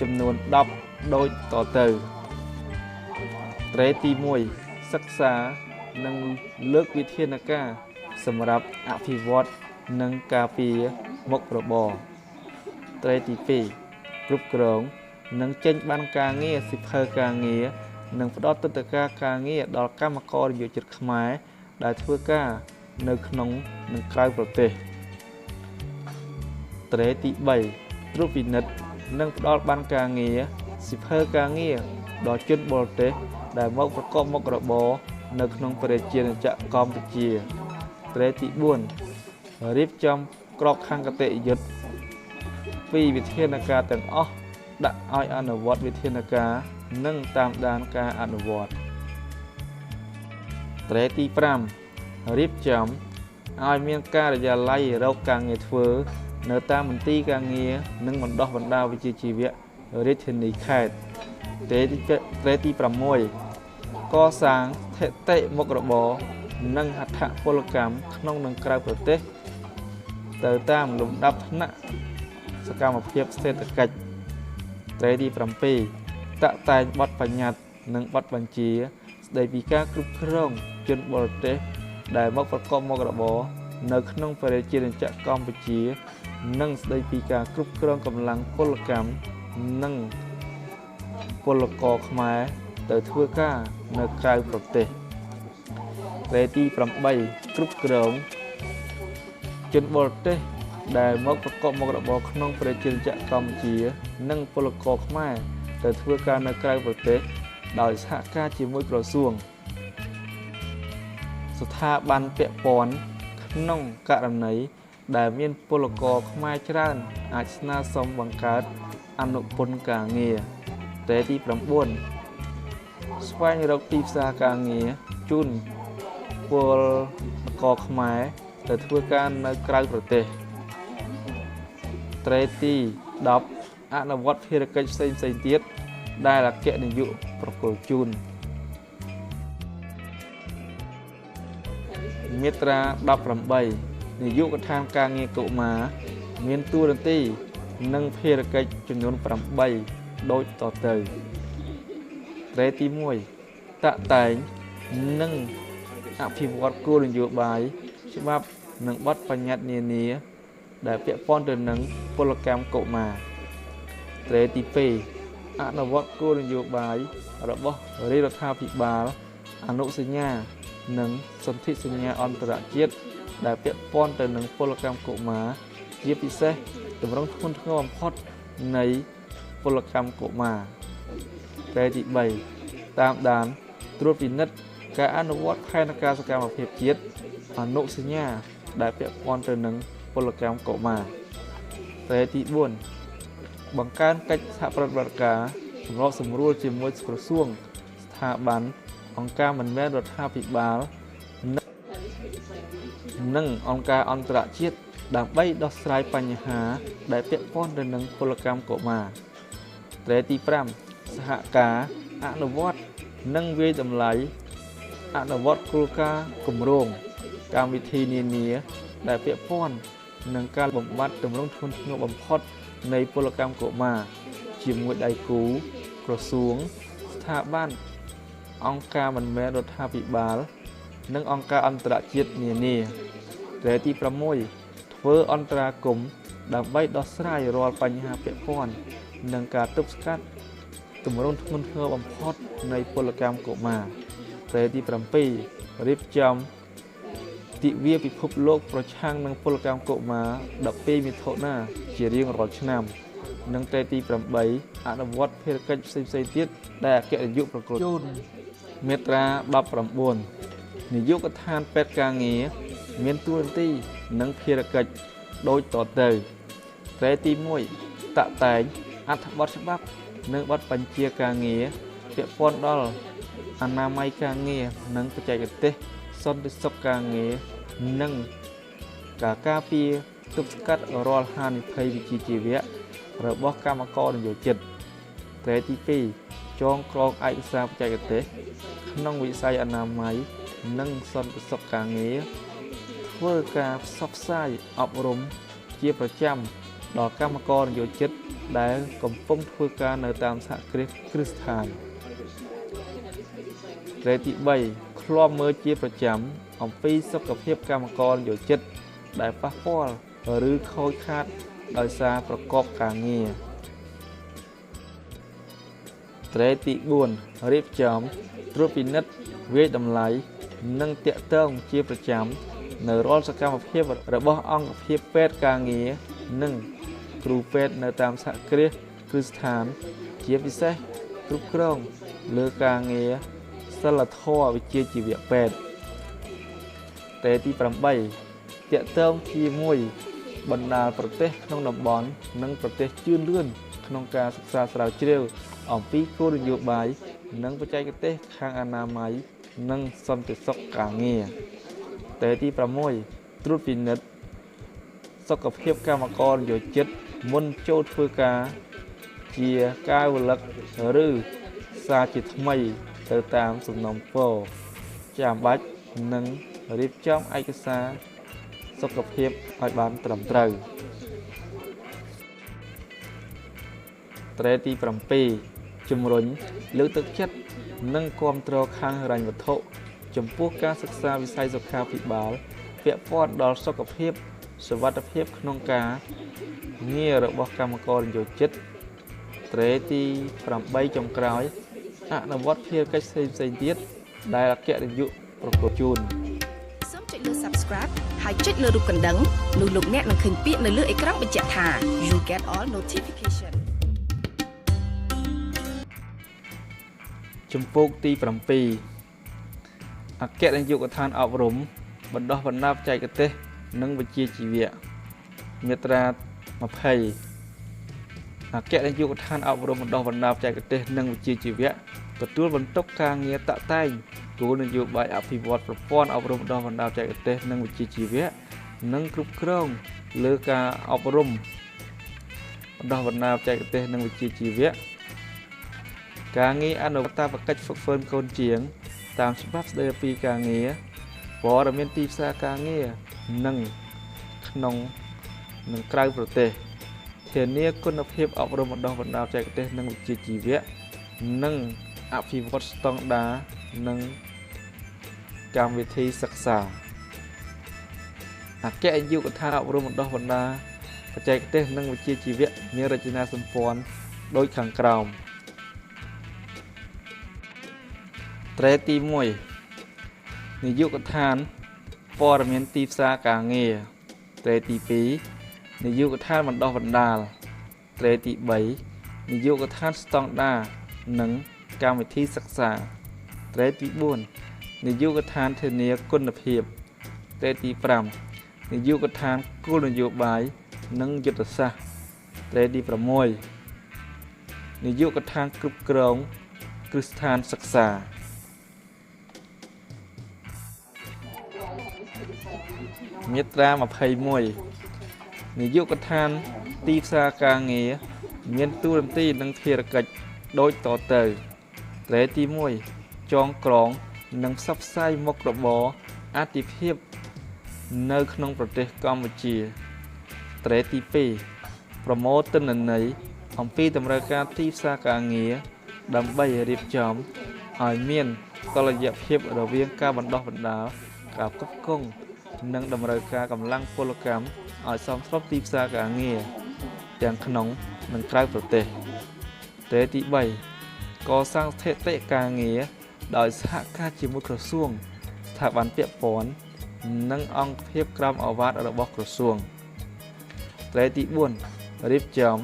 Speaker 1: ចំនួន10ដូចតទៅត្រេទី1សិក្សានិងលើកវិធានការសម្រាប់អភិវឌ្ឍនិងការពារមុខរបរត្រេទី2គ្រប់គ្រងនិងចេញបានការងារសិភៅការងារនិងផ្ដល់ទិដ្ឋាការការងារដល់កម្មករនិយោជិតខ្មែរដែលធ្វើការនៅក្នុងនិងក្រៅប្រទេសត្រេទី3ត្រួតពិនិត្យនិងផ្ដល់បានការងារសិភៅការងារដល់ជនបរទេសដែលមកប្រកបមុខរបរនៅក្នុងប្រជាជាតិកម្ពុជាត្រេទី4រៀបចំក្របខ័ណ្ឌគតិយុត្តពីវិធានការទាំងអស់ដាក់ឲ្យអនុវត្តវិធានការនិងតាមដានការអនុវត្តត្រេទី5រៀបចំឲ្យមានការិយាល័យរកការងារធ្វើនៅតាមមន្ទីរការងារនិងបណ្ដុះបណ្ដាលវិជ្ជាជីវៈរាជធានីខេត្តត្រេទី6កសាងស្ថិតិមុខរបរនិងហត្ថពលកម្មក្នុងនិងក្រៅប្រទេសទៅតាមលំដាប់ថ្នាក់សកម្មភាពសេដ្ឋកិច្ចត្រេទី7តាក់តែងបទបញ្ញត្តិនិងបទបញ្ជាស្តីពីការគ្រប់គ្រងជនបរទេសដែលមកប្រកបមុខរបរនៅក្នុងប្រជាជាតិកម្ពុជានិងស្តីពីការគ្រប់គ្រងកម្លាំងពលកម្មនិងពលករខ្មែរទៅធ្វើការនៅក្រៅប្រទេសត្រេទី8គ្រប់គ្រងជនបរទេសដែលមកប្រកបមុខរបរក្នុងប្រជាជាតិកម្ពុជានិងពលករខ្មែរទៅធ្វើការនៅក្រៅប្រទេសដោយសហការជាមួយក្រសួងស្ថាប័នពាក់ព័ន្ធក្នុងករណីដែលមានពលករខ្មែរច្រើនអាចស្នើសុំបង្កើតអនុពន្ធការងារត្រេទី9ស្វែងរកទីផ្សារការងារជូនពលករខ្មែរទៅធ្វើការនៅក្រៅប្រទេស ត្រេទី10អនុវត្តភារកិច្ចផ្សេងៗទៀតដែលអគ្គនាយកប្រគល់ជូនមាត្រា18នាយកដ្ឋានការងារកុមារមានតួនាទីនិងភារកិច្ចចំនួន8ដូចតទៅត្រេទី1តាក់តែងនិងអភិវឌ្ឍគោលនយោបាយច្បាប់និងបទបញ្ញត្តិនានាដែលពាក់ព័ន្ធទៅនឹងពលកម្មកុមារត្រេទី2អនុវត្តគោលនយោបាយរបស់រាជរដ្ឋាភិបាលអនុសញ្ញានិងសន្ធិសញ្ញាអន្តរជាតិដែលពាក់ព័ន្ធទៅនឹងពលកម្មកុមារជាពិសេសទម្រង់ធ្ងន់ធ្ងរបំផុតនៃពលកម្មកុមារត្រេទី3តាមដានត្រួតពិនិត្យការអនុវត្តផែនការសកម្មភាពជាតិអនុសញ្ញាដែលពាក់ព័ន្ធទៅនឹងពលកម្មកុមារត្រេទី4បង្កើនកិច្ចសហប្រតិបត្តិការសម្របសម្រួលជាមួយក្រសួងស្ថាប័នអង្គការមិនមែនរដ្ឋាភិបាលនិងអង្គការអន្តរជាតិដើម្បីដោះស្រាយបញ្ហាដែលពាក់ព័ន្ធទៅនឹងពលកម្មកុមារត្រេទី5សហការអនុវត្តនិងវិយតម្លៃអនុវត្តគោលការណ៍គម្រោងកម្មវិធីនានាដែលពាក់ព័ន្ធនឹងការបំបត្តិទម្រង់ធ្ងន់ធ្ងរបំផុតនៃពលកម្មកុមារជាមួយដៃគូក្រសួងស្ថាប័នអង្គការមិនមែនរដ្ឋាភិបាលនិងអង្គការអន្តរជាតិនានាត្រេទី6ធ្វើអន្តរាគមន៍ដើម្បីដោះស្រាយរាល់បញ្ហាពាក់ព័ន្ធនឹងការទប់ស្កាត់ទម្រង់ធ្ងន់ធ្ងរបំផុតនៃពលកម្មកុមារត្រេទី7រៀបចំទិវាពិភពលោកប្រឆាំងនឹងពលកម្មកុមារ12មិថុនាជារៀងរាល់ឆ្នាំនិងត្រេទី8អនុវត្តភារកិច្ចផ្សេងៗទៀតដែលអគ្គនាយកប្រគល់ជូនមាត្រា19នាយកដ្ឋានពេទ្យការងារមានតួនាទីនិងភារកិច្ចដូចតទៅត្រេទី1តាក់តែងអត្ថបទច្បាប់និងបទបញ្ជាការងារពាក់ព័ន្ធដល់អនាម័យការងារនិងបច្ចេកទេសសន្តិសុខការងារនិងការការពារទប់ស្កាត់រាល់ហានិភ័យវិជ្ជាជីវៈរបស់កម្មករនិយោជិតត្រេទី2ចងក្រងឯកសារបច្ចេកទេសក្នុងវិស័យអនាម័យនិងសន្តិសុខការងារធ្វើការផ្សព្វផ្សាយអប់រំជាប្រចាំដល់កម្មករនិយោជិតដែលកំពុងធ្វើការនៅតាមសហគ្រាសគ្រឹះស្ថានត្រេទី3ឃ្លាំមើលជាប្រចាំអំពីសុខភាពកម្មករនិយោជិតដែលប៉ះពាល់ឬខូចខាតដោយសារប្រកបការងារត្រេទី4រៀបចំត្រួតពិនិត្យវាយតម្លៃនិងតាក់ទងជាប្រចាំនៅរាល់សកម្មភាពរបស់អង្គភាពពេទ្យការងារនិងគ្រូពេទ្យនៅតាមសហគ្រាសគ្រឹះស្ថានជាពិសេសគ្រប់គ្រងលើការងារសិលធម៌វិជ្ជាជីវៈពេទ្យត្រេទី8តាក់ទងជាមួយបណ្ដាប្រទេសក្នុងតំបន់និងប្រទេសជឿនលឿនក្នុងការសិក្សាស្រាវជ្រាវអំពីគោលនយោបាយនិងបច្ចេកទេសខាងអនាម័យនិងសន្តិសុខការងារត្រេទី6ត្រួតពិនិត្យសុខភាពកម្មករនិយោជិតមុនចូលធ្វើការជាការវលឹកឬសារជាថ្មីទៅតាមសំណុំពរចាំបាច់និងរៀបចំឯកសារសុខភាពឲ្យបានត្រឹមត្រូវត្រេទី7ជំរុញលើកទឹកចិត្តនិងគាំទ្រខាងហិរញ្ញវត្ថុចំពោះការសិក្សាវិស័យសុខាភិបាលពាក់ព័ន្ធដល់សុខភាពសុវត្ថិភាពក្នុងការងាររបស់កម្មករនិយោជិតត្រេទី8ចុងក្រោយអនុវត្តភារកិច្ចផ្សេងៗទៀតដែលអគ្គនាយកប្រគល់ជូន
Speaker 2: សូមចុចលើ Subscribe ហើយចុចលើរូបកណ្ដឹងនោះលោកអ្នកនឹងឃើញពាក្យនៅលើអេក្រង់បញ្ជាក់ថា You get all notification
Speaker 1: ជំពូកទី7អគ្គនាយកដ្ឋានអប់រំបណ្ដុះបណ្ដាលបច្ចេកទេសនិងវិជ្ជាជីវៈមាត្រា20អគ្គនាយកដ្ឋានអប់រំបណ្ដុះបណ្ដាលបច្ចេកទេសនិងវិជ្ជាជីវៈទទួលបន្ទុកការងារតាក់តែងគោលនយោបាយអភិវឌ្ឍប្រព័ន្ធអប់រំបណ្ដុះបណ្ដាលបច្ចេកទេសនិងវិជ្ជាជីវៈនិងគ្រប់គ្រងលើការអប់រំ បណ្ដុះបណ្ដាលបច្ចេកទេសនិងវិជ្ជាជីវៈការងារអនុវត្តតាមកិច្ចហ្វឹកហ្វឺនកូនជាងតាមច្បាប់ស្តីពីការងារព័ត៌មានទីផ្សារការងារនិងក្នុងនិងក្រៅប្រទេសធានាគុណភាពអប់រំបណ្ដុះបណ្ដាលបច្ចេកទេសនិងវិជ្ជាជីវៈនិងអភិវឌ្ឍស្តង់ដារនិងកម្មវិធីសិក្សាអគ្គនាយកដ្ឋានអប់រំបណ្ដុះបណ្ដាលបច្ចេកទេសនិងវិជ្ជាជីវៈមានរចនាសម្ព័ន្ធដូចខាងក្រោមត្រេទី1នាយកដ្ឋានព័ត៌មានទីផ្សារការងារត្រេទី2នាយកដ្ឋានបណ្ដុះបណ្ដាលត្រេទី3នាយកដ្ឋានស្តង់ដារនិងកម្មវិធីសិក្សាត្រេទី4នាយកដ្ឋានធានាគុណភាពត្រេទី5នាយកដ្ឋានគោលនយោបាយនិងយុទ្ធសាស្ត្រត្រេទី6នាយកដ្ឋានគ្រប់គ្រងគ្រឹះស្ថានសិក្សាមាត្រា21នាយកដ្ឋានទីផ្សារការងារមានតួនាទីនិងភារកិច្ចដូចតទៅត្រេទី1ចងក្រងនិងផ្សព្វផ្សាយមុខរបរអាទិភាពនៅក្នុងប្រទេសកម្ពុជាត្រេទី2ប្រមូលទិន្នន័យអំពីតម្រូវការទីផ្សារការងារដើម្បីរៀបចំឲ្យមានតុល្យភាពរវាងការបណ្ដុះបណ្ដាលការផ្គត់ផ្គង់និងតម្រូវការកម្លាំងពលកម្មឲ្យសមស្របទីផ្សារការងារទាំងក្នុងនិងក្រៅប្រទេសត្រេទី3កសាងស្ថិតិការងារដោយសហការជាមួយក្រសួងស្ថាប័នពាក់ព័ន្ធនិងអង្គភាពក្រមអាវ៉ាតរបស់ក្រសួងត្រេទី4រៀបចំ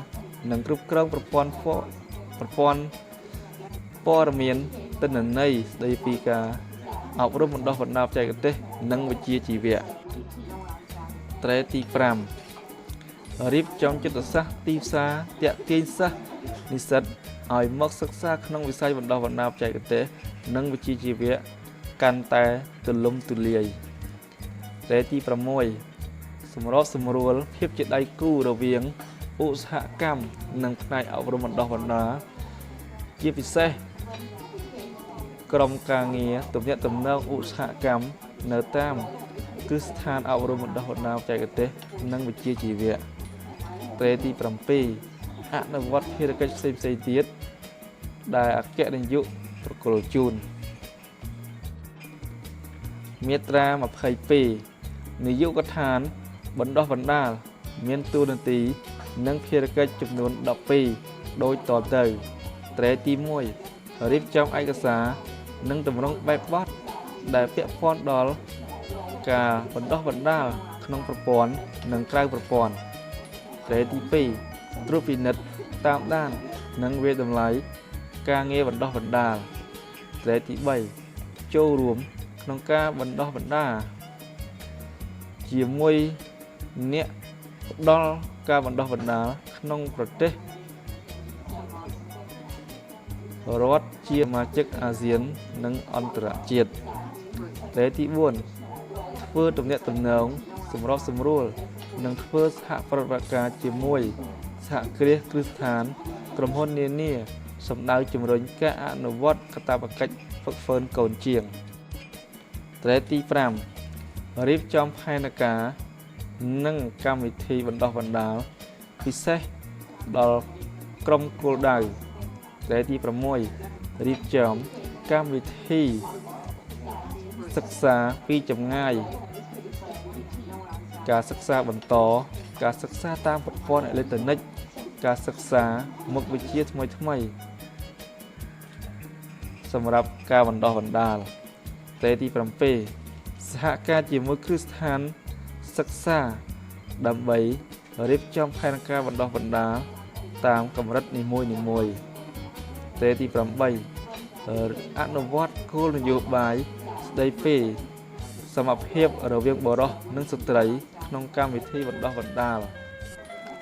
Speaker 1: និងគ្រប់គ្រងប្រព័ន្ធព័ត៌មានទិន្នន័យស្តីពីការអប់រំបណ្ដុះបណ្ដាលបច្ចេកទេសនិងវិជ្ជាជីវៈត្រេទី5រៀបចំយុទ្ធសាស្ត្រទីផ្សារទាក់ទាញសិស្សនិស្សិតឲ្យមកសិក្សាក្នុងវិស័យបណ្ដុះបណ្ដាលបច្ចេកទេសនិងវិជ្ជាជីវៈកាន់តែទូលំទូលាយត្រេទី6សម្របសម្រួលភាពជាដៃគូរវាងឧស្សាហកម្មនិងផ្នែកអប់រំបណ្ដុះបណ្ដាលជាពិសេសក្រុមការងារទំនាក់ទំនងឧស្សាហកម្មនៅតាមគ្រឹះស្ថានអប់រំបណ្ដុះបណ្ដាលបច្ចេកទេសនិងវិជ្ជាជីវៈត្រេទី7អនុវត្តភារកិច្ចផ្សេងៗទៀតដែលអគ្គនាយកប្រគល់ជូនមាត្រា22នាយកដ្ឋានបណ្ដុះបណ្ដាលមានតួនាទីនិងភារកិច្ចចំនួន12ដូចតទៅត្រេទី1រៀបចំឯកសារនិងទម្រង់បែបបទដែលពាក់ព័ន្ធដល់ការបណ្ដុះបណ្ដាលក្នុងប្រព័ន្ធនិងក្រៅប្រព័ន្ធត្រេទី2ត្រួតពិនិត្យតាមដាននិងវាយតម្លៃការងារបណ្ដុះបណ្ដាលត្រេទី3ចូលរួមក្នុងការបណ្ដុះបណ្ដាលជាមួយអ្នកផ្ដល់ការបណ្ដុះបណ្ដាលក្នុងប្រទេសរដ្ឋជាសមាជិកអាស៊ាននិងអន្តរជាតិត្រេទី4ធ្វើទំនាក់ទំនងសម្របសម្រួលនិងធ្វើសហប្រតិបត្តិការជាមួយសហគ្រាសគ្រឹះស្ថានក្រុមហ៊ុននានាសម្ដៅជំរុញការអនុវត្តកាតព្វកិច្ចហ្វឹកហ្វឺនកូនជាងត្រេទី5រៀបចំផែនការនិងកម្មវិធីបណ្ដុះបណ្ដាលពិសេសដល់ក្រុមគោលដៅត្រេទី6រៀបចំកម្មវិធីសិក្សាពីចម្ងាយការសិក្សាបន្តការសិក្សាតាមប្រព័ន្ធអេឡិចត្រូនិកការសិក្សាមុខវិជ្ជាថ្មីសម្រាប់ការបណ្ដុះបណ្ដាលត្រេទី7សហការជាមួយគ្រឹះស្ថានសិក្សាដើម្បីរៀបចំផែនការបណ្ដុះបណ្ដាលតាមកម្រិតនីមួយៗត្រេទី8អនុវត្តគោលនយោបាយស្ដីពីសមភាពរវាងបុរសនិងស្ត្រីក្នុងកម្មវិធីបណ្ដុះបណ្ដាល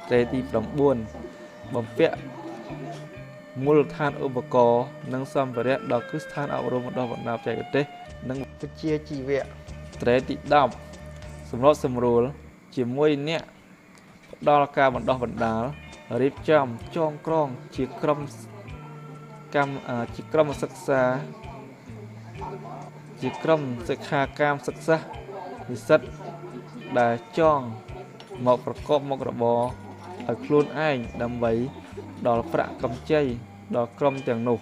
Speaker 1: ត្រេទី9បំពាក់មូលដ្ឋានឧបករណ៍និងសម្ភារៈដល់គ្រឹះស្ថានអប់រំបណ្ដុះបណ្ដាលបច្ចេកទេសនិងវិជ្ជាជីវៈត្រេទី10សម្របសម្រួលជាមួយអ្នកផ្ដល់ការបណ្ដុះបណ្ដាល រៀបចំចងក្រងជាក្រុមសិក្សាជាក្រុមសិក្ខាកាមសិក្សានិស្សិតដែលចងមកប្រកបមុខរបរឲ្យខ្លួនឯងដើម្បីដល់ប្រាក់កម្ចីដល់ក្រុមទាំងនោះ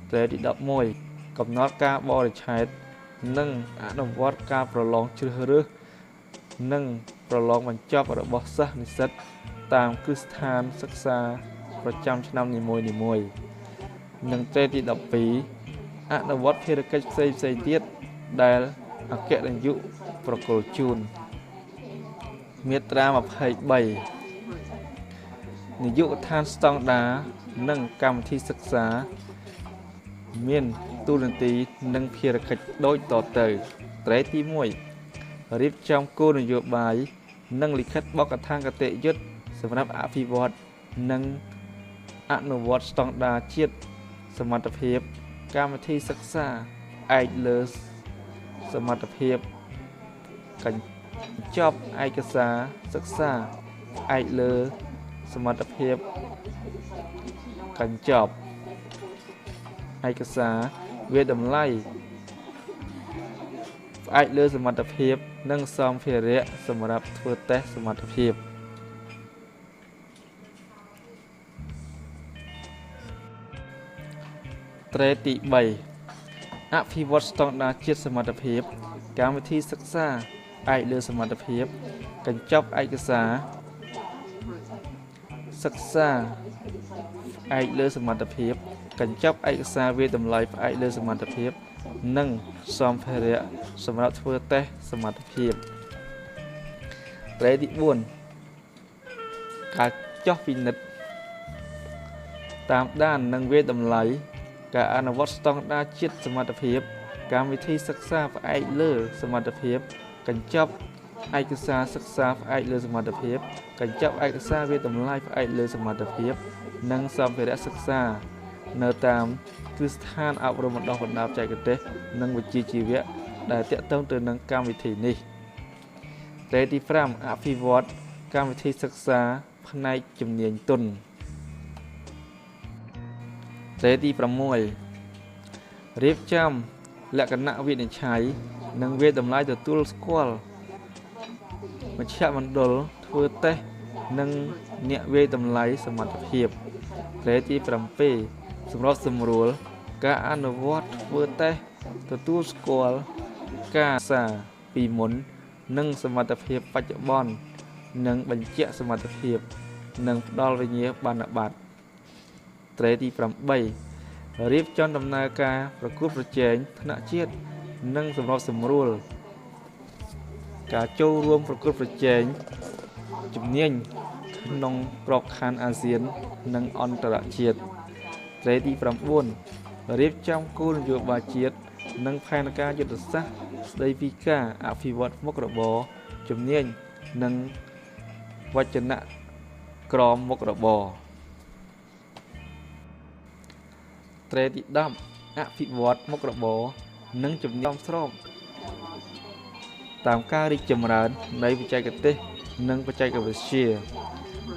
Speaker 1: ត្រេទី11កំណត់ការបរិច្ឆេទនិងអនុវត្តការប្រឡងជ្រើសរើសនិងប្រឡងបញ្ចប់របស់សិស្សនិស្សិតតាមគ្រឹះស្ថានសិក្សាប្រចាំឆ្នាំនីមួយៗនិងត្រេទី12អនុវត្តភារកិច្ចផ្សេងទៀតដែលអគ្គនាយកប្រគល់ជូនមាត្រា23នាយកដ្ឋានស្តង់ដារនិងកម្មវិធីសិក្សាមានទូនាទីនិងភារកិច្ចដូចតទៅត្រេទី1រៀបចំគោលនយោបាយនិងលិខិតបកថាគតិយុត្តសម្រាប់អភិវឌ្ឍនិងអនុវត្តស្តង់ដារជាតិសមត្ថភាពកម្មវិធីសិក្សាផ្អែកលើសមត្ថភាពកញ្ចប់ឯកសារសិក្សាផ្អែកលើសមត្ថភាពកញ្ចប់ឯកសារវាតម្លៃផ្អែកលើសមត្ថភាពនិងសម្ភារៈសម្រាប់ធ្វើតេស្តសមត្ថភាពត្រេទី3អភិវឌ្ឍស្តង់ដារជាតិសមត្ថភាពកម្មវិធីសិក្សាផ្អែកលើសមត្ថភាពកញ្ចប់ឯកសារសិក្សាផ្អែកលើសមត្ថភាពកញ្ចប់ឯកសារវាតម្លៃផ្អែកលើសមត្ថភាពនិងសម្ភារៈសម្រាប់ធ្វើតេស្តសមត្ថភាពត្រេទី4ការចុះពិនិត្យតាមដាននិងវាតម្លៃការអនុវត្តស្តង់ដារជាតិសមត្ថភាពកម្មវិធីសិក្សាផ្អែកលើសមត្ថភាពកញ្ចប់ឯកសារសិក្សាផ្អែកលើសមត្ថភាពកញ្ចប់ឯកសារវាតម្លៃផ្អែកលើសមត្ថភាពនិងសម្ភារៈសិក្សានៅតាមគ្រឹះស្ថានអប់រំបណ្ដុះបណ្ដាលបច្ចេកទេសនិងវិជ្ជាជីវៈដែលទាក់ទងទៅនឹងកម្មវិធីនេះត្រេទី5អភិវឌ្ឍកម្មវិធីសិក្សាផ្នែកជំនាញទន់ត្រេទី6រៀបចំលក្ខណៈវិនិច្ឆ័យនិងវាតម្លៃទទួលស្គាល់មជ្ឈមណ្ឌលធ្វើតេស្តនិងអ្នកវាតម្លៃសមត្ថភាពត្រេទី7សម្រាប់សម្រួលការអនុវត្តធ្វើតេស្តទទួលស្គាល់ការសិក្សាពីមុននិងសមត្ថភាពបច្ចុប្បន្ននិងបញ្ជាក់សមត្ថភាពនិងផ្ដល់វិញ្ញាបនបត្រត្រេទី8រៀបចំដំណើរការប្រកួតប្រជែងថ្នាក់ជាតិនិងសម្របសម្រួលការចូលរួមប្រកួតប្រជែងជំនាញក្នុងក្របខ័ណ្ឌអាស៊ាននិងអន្តរជាតិត្រេទី9រៀបចំគោលនយោបាយជាតិនិងផែនការយុទ្ធសាស្ត្រស្តីពីការអភិវឌ្ឍមុខរបរជំនាញនិងវចនៈក្រមមុខរបរត្រេទី10អភិវឌ្ឍមុខរបរនិងជំនាញស្របតាមការរីកចម្រើននៃបច្ចេកទេសនិងបច្ចេកវិទ្យា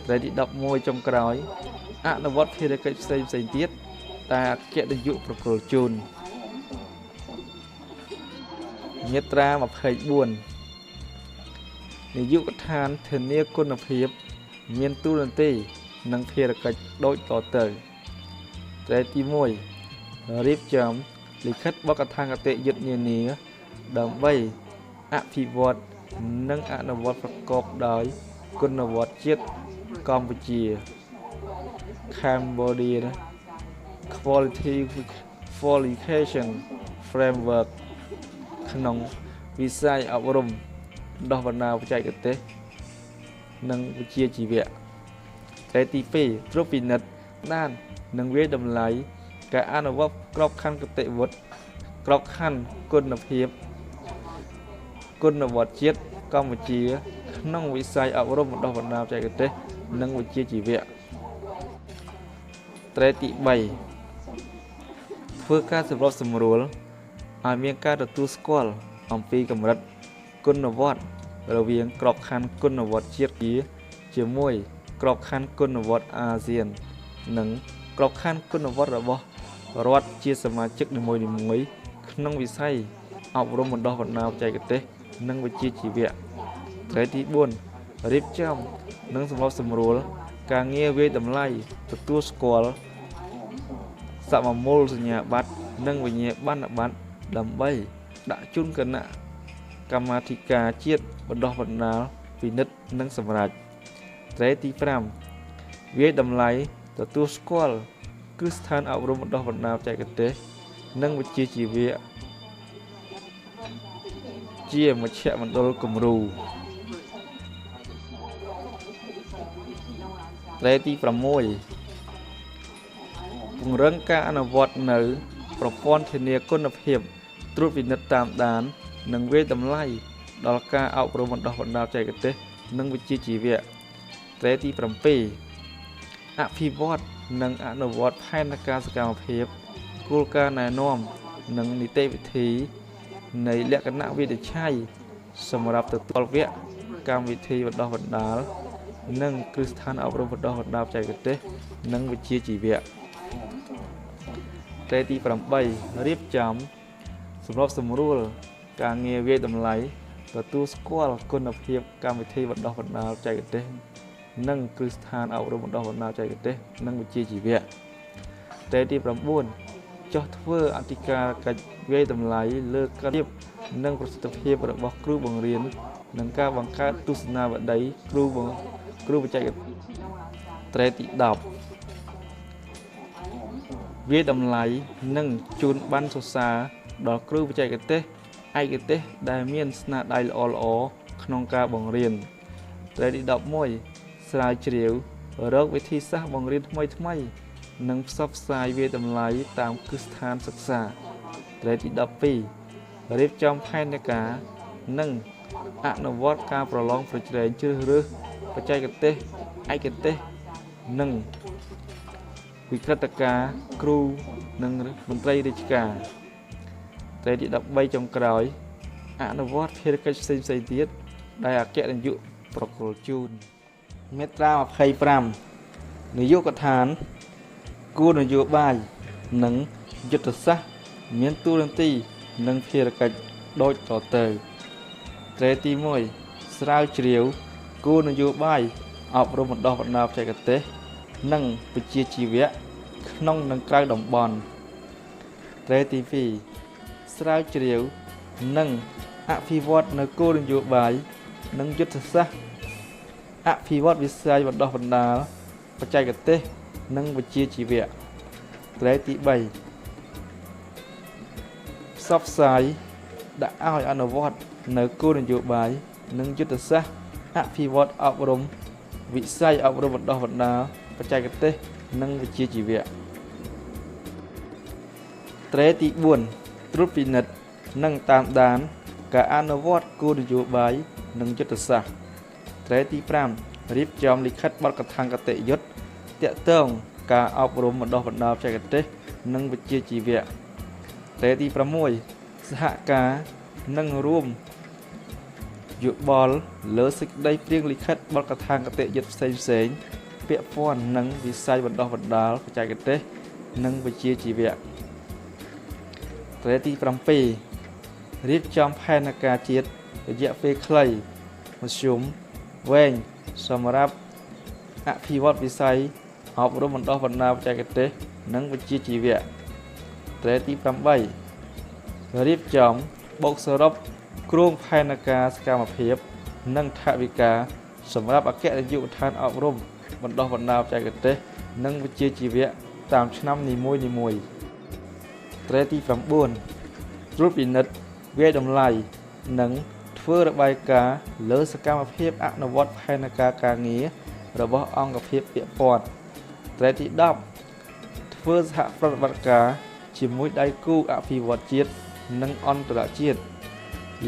Speaker 1: ត្រេទី11ចុងក្រោយអនុវត្តភារកិច្ចផ្សេងទៀតដែលអគ្គនាយកប្រគល់ជូនមាត្រា24នាយកដ្ឋានធានាគុណភាពមានទូនាទីនិងភារកិច្ចដូចតទៅត្រេទី1រៀបចំលិខិតបកថាគតិយុត្តនានាដើម្បីអភិវឌ្ឍនិងអនុវត្តប្រកបដោយគុណវុឌ្ឍិជាតិកម្ពុជា Cambodia Qualification Framework ក្នុងវិស័យអប់រំបណ្ដុះបណ្ដាលបច្ចេកទេសនិងវិជ្ជាជីវៈត្រេទី2ត្រួតពិនិត្យដាននិងវាយតម្លៃការអនុវត្តក្របខ័ណ្ឌគតិវុឌ្ឍិក្របខ័ណ្ឌគុណភាពគុណវុឌ្ឍិជាតិកម្ពុជាក្នុងវិស័យអប់រំបណ្ដុះបណ្ដាលបច្ចេកទេសនិងវិជ្ជាជីវៈត្រេទី3ធ្វើការសម្របសម្រួលឲ្យមានការទទួលស្គាល់អំពីកម្រិតគុណវុឌ្ឍិរវាងក្របខ័ណ្ឌគុណវុឌ្ឍិជាតិជាមួយ ក្របខ័ណ្ឌគុណវត្តអាស៊ាននិងក្របខ័ណ្ឌគុណវត្តរបស់រដ្ឋជាសមាជិកនីមួយៗក្នុងវិស័យអប់រំបណ្ដុះបណ្ដាលបច្ចេកទេសនិងវិជ្ជាជីវៈត្រីទី4រៀបចំនិងសម្របសម្រួលការងារវិយតម្លៃទទួលស្គាល់សមមូលសញ្ញាបត្រនិងវិញ្ញាបនបត្រដើម្បីដាក់ជូនគណៈកម្មាធិការជាតិបណ្ដុះបណ្ដាលពិនិត្យនិងសម្រេចត្រីទី5វិយតម្លៃទទួលស្គាល់គ្រឹះស្ថានអប់រំបណ្ដុះបណ្ដាលបច្ចេកទេសនិងវិជ្ជាជីវៈជាមជ្ឈមណ្ឌលគំរូត្រីទី6ពង្រឹងការអនុវត្តនៅប្រព័ន្ធធានាគុណភាពត្រួតពិនិត្យតាមដាននិងវិយតម្លៃដល់ការអប់រំបណ្ដុះបណ្ដាលបច្ចេកទេសនិងវិជ្ជាជីវៈត្រីទី7អភិវឌ្ឍនិងអនុវត្តផែនការសកម្មភាពគោលការណ៍ណែនាំនិងនីតិវិធីនៃលក្ខណៈវិទ្យាឆ័យសម្រាប់ទទួលវគ្គកម្មវិធីបណ្ដុះបណ្ដាលនិងគ្រឹះស្ថានអប់រំបណ្ដុះបណ្ដាលបច្ចេកទេសនិងវិជ្ជាជីវៈត្រីទី8រៀបចំសម្របសម្រួលការងារវិយតម្លៃទទួលស្គាល់គុណភាពកម្មវិធីបណ្ដុះបណ្ដាលបច្ចេកទេសនិងគ្រឹះស្ថានអប់រំបណ្ដុះបណ្ដាលបច្ចេកទេសនិងវិជ្ជាជីវៈត្រីទី9ចុះធ្វើអធិការកិច្ចវិយតម្លៃលើការរៀបនិងប្រសិទ្ធភាពរបស់គ្រូបង្រៀននិងការបង្កើតទស្សនាវដ្តីគ្រូបច្ចេកទេសត្រីទី10វាតម្លៃនិងជូនប័ណ្ណសរសើរដល់គ្រូបច្ចេកទេសឯកទេសដែលមានស្នាដៃល្អៗក្នុងការបង្រៀនត្រីទី11ស្រាវជ្រាវរកវិធីសាស្ត្របង្រៀនថ្មីៗនិងផ្សព្វផ្សាយវាតម្លៃតាមគ្រឹះស្ថានសិក្សាត្រីទី12រៀបចំផែនការនិងអនុវត្តការប្រឡងប្រជែងជ្រើសរើសបច្ចេកទេសឯកទេសនិងវិក្រិតការគ្រូនិងមន្ត្រីរាជការត្រីទី13ចុងក្រោយអនុវត្តភារកិច្ចផ្សេងៗទៀតដែលអគ្គនាយកប្រគល់ជូនមាត្រា25នយោបាយកដ្ឋានគោលនយោបាយនិងយុទ្ធសាស្ត្រមានតួនាទីនិងភារកិច្ចដូចតទៅត្រីទី1ស្រាវជ្រាវគោលនយោបាយអប់រំបណ្ដុះបណ្ដាលបច្ចេកទេសនិងវិជ្ជាជីវៈក្នុងនិងក្រៅតំបន់ត្រីទី2ស្រាវជ្រាវនិងអភិវឌ្ឍនៅគោលនយោបាយនិងយុទ្ធសាស្ត្រអភិវឌ្ឍវិស័យបណ្ដុះបណ្ដាលបច្ចេកទេសនិងវិជ្ជាជីវៈត្រីទី3ផ្សព្វផ្សាយដាក់ឲ្យអនុវត្តនៅគោលនយោបាយនិងយុទ្ធសាស្ត្រអភិវឌ្ឍអប់រំវិស័យអប់រំបណ្ដុះបណ្ដាលបច្ចេកទេសនិងវិជ្ជាជីវៈត្រីទី4ត្រួតពិនិត្យនិងតាមដានការអនុវត្តគោលនយោបាយនិងយុទ្ធសាស្ត្រត្រីទី5រៀបចំលិខិតបទកថាគតិយុត្តទាក់ទងការអប់រំបណ្ដុះបណ្ដាលបច្ចេកទេសនិងវិជ្ជាជីវៈត្រីទី6សហការនិងរួមយោបល់លើសេចក្តីព្រាងលិខិតបទកថាគតិយុត្តផ្សេងៗពាក់ព័ន្ធនឹងវិស័យបណ្ដុះបណ្ដាលបច្ចេកទេសនិងវិជ្ជាជីវៈត្រីទី7រៀបចំផែនការជាតិរយៈពេលខ្លីមធ្យមវែងសម្រាប់អភិវឌ្ឍវិស័យអប់រំបណ្ដុះបណ្ដាលបច្ចេកទេសនិងវិជ្ជាជីវៈត្រីទី8រៀបចំបូកសរុបគ្រោងផែនការសកម្មភាពនិងថវិកាសម្រាប់អគ្គនាយកដ្ឋានអប់រំបណ្ដុះបណ្ដាលបច្ចេកទេសនិងវិជ្ជាជីវៈតាមឆ្នាំនីមួយៗត្រីទី9ត្រួតពិនិត្យវាយតម្លៃនិងធ្វើរបាយការណ៍លើសកម្មភាពអនុវត្តផែនការការងាររបស់អង្គភាពពាក់ព័ន្ធត្រីទី10ធ្វើសហប្រតិបត្តិការជាមួយដៃគូអភិវឌ្ឍជាតិនិងអន្តរជាតិ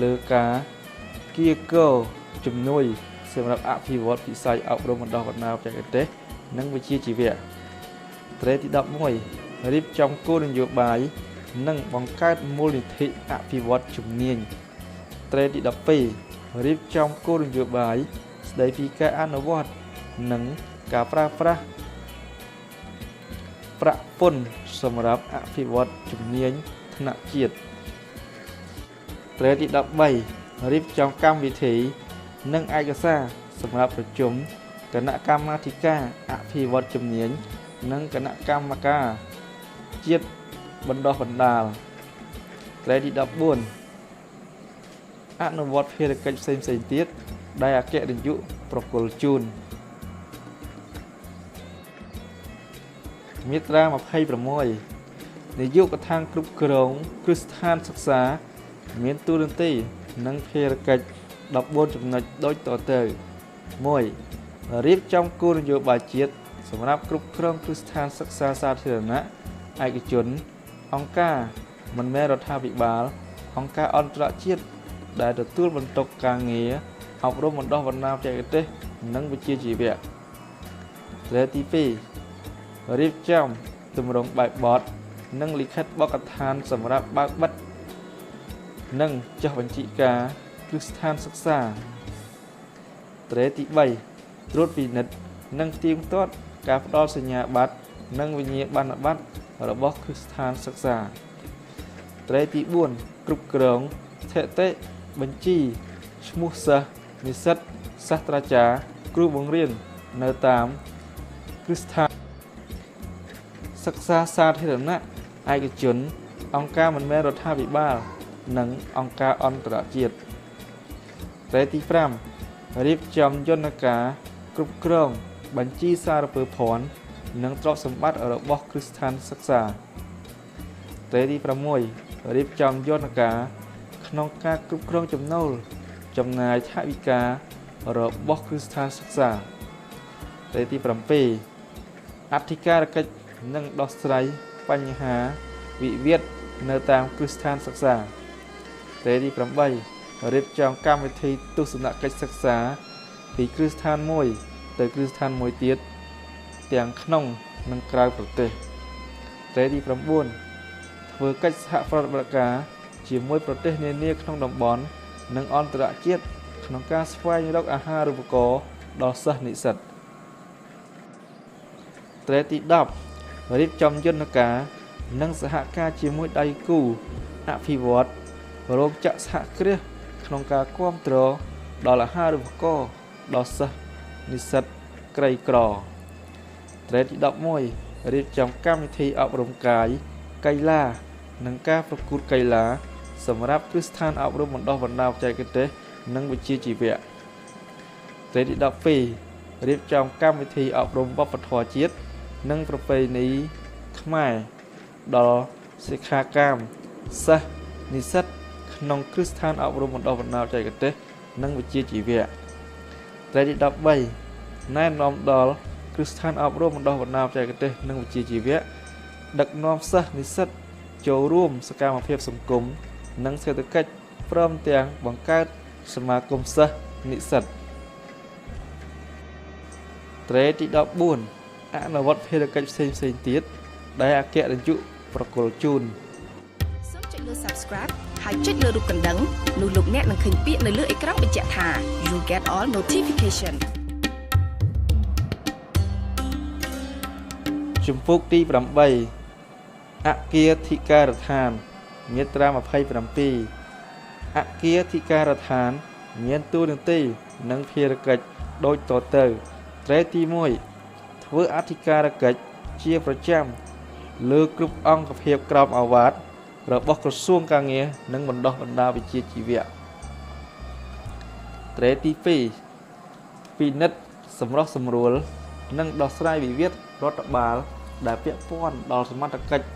Speaker 1: លើការគៀកោជំនួយសម្រាប់អភិវឌ្ឍវិស័យអប់រំបណ្ដុះបណ្ដាលបច្ចេកទេសនិងវិជ្ជាជីវៈត្រីទី11រៀបចំគោលនយោបាយនិងបង្កើតមូលនិធិអភិវឌ្ឍជំនាញត្រីទី12រៀបចំគោលនយោបាយស្ដីពីការអនុវត្តនិង ការប្រើប្រាស់ប្រាក់ពន្ធសម្រាប់អភិវឌ្ឍជំនាញថ្នាក់ជាតិត្រីទី13រៀបចំកម្មវិធីនិងឯកសារសម្រាប់ប្រជុំគណៈកម្មាធិការអភិវឌ្ឍជំនាញនិងគណៈកម្មការជាតិបណ្ដុះបណ្ដាលត្រីទី14អនុវត្តភារកិច្ចផ្សេងៗទៀតដែលអគ្គនាយកប្រគល់ជូនមាត្រា26នាយកដ្ឋានគ្រប់គ្រងគ្រឹះស្ថានសិក្សាមានតួនាទីនិងភារកិច្ច14ចំណុចដូចតទៅ1រៀបចំគោលនយោបាយជាតិសម្រាប់គ្រប់គ្រងគ្រឹះស្ថានសិក្សាសាធារណៈឯកជនអង្គការមិនមែនរដ្ឋាភិបាលអង្គការអន្តរជាតិដែលទទួលបន្ទុកការងារអប់រំបណ្ដុះបណ្ដាលបច្ចេកទេសនិងវិជ្ជាជីវៈលេខទី2រៀបចំទម្រង់បែបបទនិងលិខិតបកឋានសម្រាប់បើកបិទនិងចុះបញ្ជីការគ្រឹះស្ថានសិក្សាលេខទី3ត្រួតពិនិត្យនិងផ្ទៀងផ្ទាត់ការផ្ដល់សញ្ញាបត្រនិងវិញ្ញាបនបត្ររបស់គ្រឹះស្ថានសិក្សាលេខទី4គ្រប់គ្រងស្ថិតិបញ្ជីឈ្មោះសិស្សនិស្សិតសាស្ត្រាចារ្យគ្រូបង្រៀននៅតាមគ្រឹះស្ថានសិក្សាសាធារណៈឯកជនអង្គការមិនមែនរដ្ឋាភិបាលនិងអង្គការអន្តរជាតិលេខទី5រៀបចំយន្តការគ្រប់គ្រងបញ្ជីសារពើភ័ណ្ឌនិងទ្រព្យសម្បត្តិរបស់គ្រឹះស្ថានសិក្សាលេខទី6រៀបចំយន្តការក្នុងការគ្រប់គ្រងចំណូលចំណាយថវិការបស់គ្រឹះស្ថានសិក្សាលេខទី7អធិការកិច្ចនិងដោះស្រាយបញ្ហាវិវាទនៅតាមគ្រឹះស្ថានសិក្សាលេខទី8រៀបចំកម្មវិធីទស្សនកិច្ចសិក្សាពីគ្រឹះស្ថានមួយទៅគ្រឹះស្ថានមួយទៀតទាំងក្នុងនិងក្រៅប្រទេសលេខទី9ធ្វើកិច្ចសហប្រតិបត្តិការជាមួយប្រទេសនានាក្នុងតំបន់និងអន្តរជាតិក្នុងការស្វែងរកអាហារូបករណ៍ដល់សិស្សនិស្សិតលេខទី10រៀបចំយន្តការនិងសហការជាមួយដៃគូអភិវឌ្ឍរោងចក្រសហគ្រាសក្នុងការគាំទ្រដល់អាហារូបករណ៍ដល់សិស្សនិស្សិតក្រីក្រលេខទី11រៀបចំកម្មវិធីអប់រំកាយកីឡានិងការប្រកួតកីឡាសម្រាប់គ្រឹះស្ថានអប់រំបណ្ដុះបណ្ដាលបច្ចេកទេសនិងវិជ្ជាជីវៈលេខទី12រៀបចំកម្មវិធីអប់រំវប្បធម៌ជាតិនិងប្រពៃណីខ្មែរដល់សិក្ខាកាមសិស្សនិស្សិតក្នុងគ្រឹះស្ថានអប់រំបណ្ដុះបណ្ដាលបច្ចេកទេសនិងវិជ្ជាជីវៈលេខទី13ណែនាំដល់គ្រឹះស្ថានអប់រំបណ្ដុះបណ្ដាលបច្ចេកទេសនិងវិជ្ជាជីវៈដឹកនាំសិស្សនិស្សិតចូលរួមសកម្មភាពសង្គមនិងសេដ្ឋកិច្ចព្រមទាំងបង្កើតសមាគមសិស្សនិស្សិតលេខទី14អនុវត្តភារកិច្ចផ្សេងៗទៀតដែលអគ្គនាយកប្រគល់ជូន
Speaker 2: សូមចុចលើ Subscribe ហើយចុចលើរូបកណ្ដឹងនោះលោកអ្នកនឹងឃើញពាក្យនៅលើអេក្រង់បញ្ជាក់ថា You get all notification
Speaker 1: ជំពូកទី8អគារធិការដ្ឋានមាត្រា27អគារធិការដ្ឋានមានតួនាទីនិងភារកិច្ចដូចតទៅត្រេទី1ធ្វើអធិការកិច្ចជាប្រចាំលើគ្រប់អង្គភាពក្រមអាវ៉ាតរបស់ក្រសួងកាងារនិងបណ្ដុះបណ្ដាលវិជ្ជាជីវៈត្រេទី2ពិនិត្យសម្រុះសម្រួលនិងដោះស្រាយវិវាទរដ្ឋបាលដែលពាក់ព័ន្ធដល់សមត្ថកិច្ច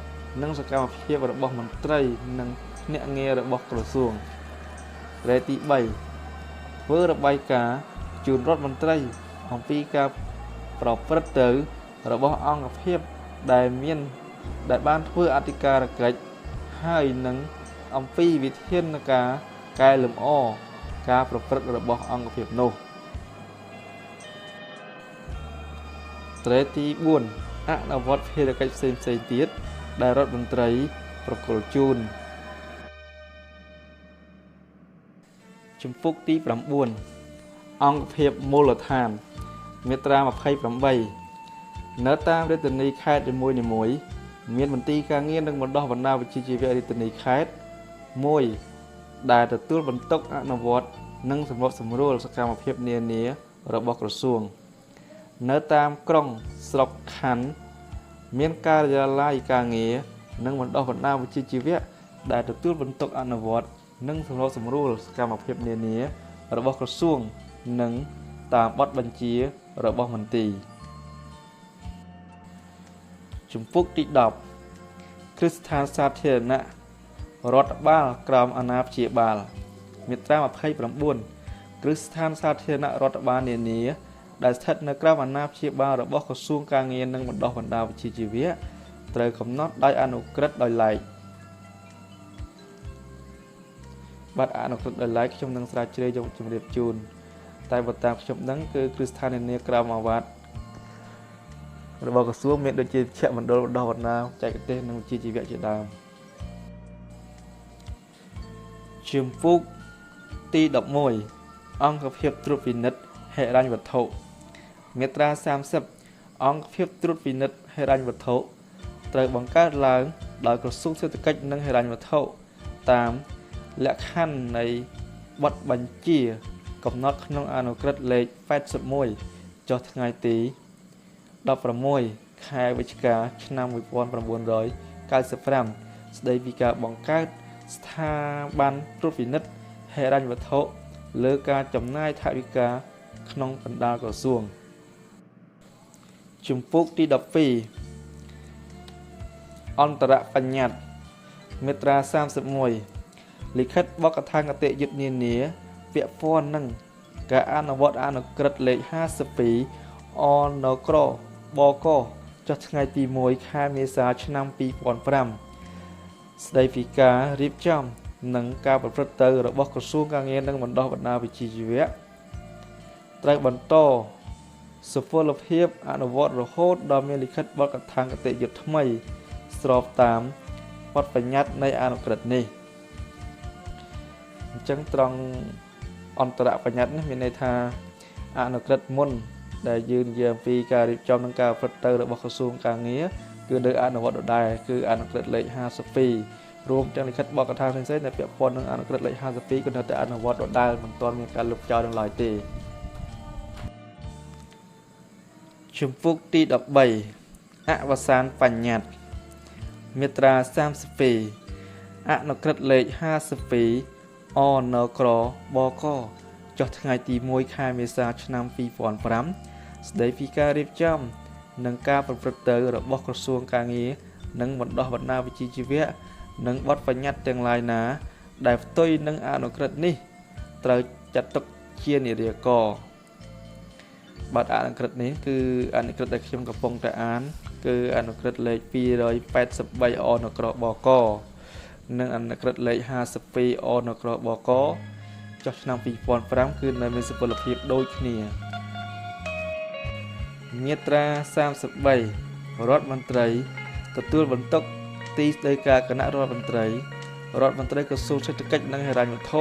Speaker 1: និងសកម្មភាពរបស់មន្ត្រីនិងភ្នាក់ងាររបស់ក្រសួងត្រេទី3ធ្វើរបាយការណ៍ជូនរដ្ឋមន្ត្រីអំពីការប្រព្រឹត្តទៅរបស់អង្គភាពដែលបានធ្វើអធិការកិច្ចហើយនឹងអំពីវិធានការកែលម្អការប្រព្រឹត្តរបស់អង្គភាពនោះត្រេទី4អនុវត្តភារកិច្ចផ្សេងៗទៀតដែលរដ្ឋមន្ត្រីប្រគល់ជូនជំពូកទី9អង្គភាពមូលដ្ឋាន មាត្រា28នៅតាមរាជធានីខេត្តនីមួយៗមានមន្ទីរការងារនិងបណ្ដុះបណ្ដាលវិជ្ជាជីវៈរាជធានីខេត្តមួយដែលទទួលបន្ទុកអនុវត្តនិងសម្របសម្រួលសកម្មភាពនានារបស់ក្រសួងនៅតាមក្រុងស្រុកខណ្ឌមានការិយាល័យការងារនិងបណ្ដុះបណ្ដាលវិជ្ជាជីវៈដែលទទួលបន្ទុកអនុវត្តនិងសម្របសម្រួលសកម្មភាពនានារបស់ក្រសួងនិងតាមបទបញ្ជារបស់មន្ទីរជំពូកទី10គ្រឹះស្ថានសាធារណៈរដ្ឋបាលក្រមអាណាព្យាបាលមាត្រា29គ្រឹះស្ថានសាធារណៈរដ្ឋបាលនានាដែលស្ថិតនៅក្រោមអាណាព្យាបាលរបស់ក្រសួងការងារនិងបណ្ដុះបណ្ដាលវិជ្ជាជីវៈត្រូវកំណត់ដោយអនុក្រឹត្យដោយឡែកបាទអនុក្រឹត្យដោយឡែកខ្ញុំនឹងស្រាវជ្រាវយកជម្រាបជូនតែបើតាមខ្ញុំដឹងគឺគ្រឹះស្ថាននានាក្រមអាវ៉ាត់របស់ក្រសួងមានដូចជាវិជ្ជមណ្ឌលបណ្ដុះបណ្ដាលបច្ចេកទេសនិងវិជ្ជាជីវៈជាដើមជំពូកទី11អង្គភាពត្រួតពិនិត្យហិរញ្ញវត្ថុមាត្រា30អង្គភាពត្រួតពិនិត្យហិរញ្ញវត្ថុត្រូវបង្កើតឡើងដោយក្រសួងសេដ្ឋកិច្ចនិងហិរញ្ញវត្ថុតាមលក្ខខណ្ឌនៃបទបញ្ជាកំណត់ក្នុងអនុក្រឹត្យលេខ81ចុះថ្ងៃទី16ខែវិច្ឆិកាឆ្នាំ1995ស្តីពីការបង្កើតស្ថាប័នត្រួតពិនិត្យហិរញ្ញវត្ថុលើការចំណាយថវិកាក្នុងបណ្ដាលក្រសួងជំពូកទី12អន្តរបញ្ញត្តិមាត្រា31លិខិតបកថាគតិយុត្តនានាពាក់ព័ន្ធនឹងការអនុវត្តអនុក្រឹត្យលេខ52អនក្របកចុះថ្ងៃទី1ខែមេសាឆ្នាំ2005ស្តីពីការរៀបចំនិងការប្រព្រឹត្តទៅរបស់ក្រសួងការងារនិងបណ្ដុះបណ្ដាលវិជ្ជាជីវៈត្រូវបន្តសុពលភាពអនុវត្តរហូតដល់មានលិខិតបទកថាគតិយុត្តថ្មីស្របតាមបទបញ្ញត្តិនៃអនុក្រឹត្យនេះអញ្ចឹងត្រង់អន្តរបញ្ញត្តិនេះមានន័យថាអនុក្រឹត្យមុនដែលយើងនិយាយអំពីការរៀបចំនិងការប្រព្រឹត្តទៅរបស់ក្រសួងការងារគឺនៅអនុវត្តដដែលគឺអនុក្រឹត្យលេខ52រួមទាំងលិខិតបកថាផ្សេងៗដែលពាក់ព័ន្ធនឹងអនុក្រឹត្យលេខ52គឺនៅតែអនុវត្តដដែលមិនទាន់មានការលុបចោលនឹងឡើយទេជំពូកទី13អវសានបញ្ញត្តិមាត្រា32អនុក្រឹត្យលេខ52អនក្របកចុះថ្ងៃទី1ខែមេសាឆ្នាំ2005ស្តីពីការរៀបចំនិងការប្រព្រឹត្តទៅរបស់ក្រសួងការងារនិងបណ្ដុះបណ្ដាលវិជ្ជាជីវៈនិងបទបញ្ញត្តិទាំងឡាយណាដែលផ្ទុយនឹងអនុក្រឹត្យនេះត្រូវចាត់ទុកជានិរាករណ៍បាទអនុក្រឹត្យនេះគឺអនុក្រឹត្យដែលខ្ញុំកំពុងតែអានគឺអនុក្រឹត្យលេខ283អនក្របកនិងអនុក្រឹត្យលេខ52អនក្របកចុះឆ្នាំ2005គឺនៅមានសុពលភាពដូចគ្នាមាត្រា33រដ្ឋមន្ត្រីទទួលបន្ទុកទីស្តីការគណៈរដ្ឋមន្ត្រីរដ្ឋមន្ត្រីក្រសួងសេដ្ឋកិច្ចនិងហិរញ្ញវត្ថុ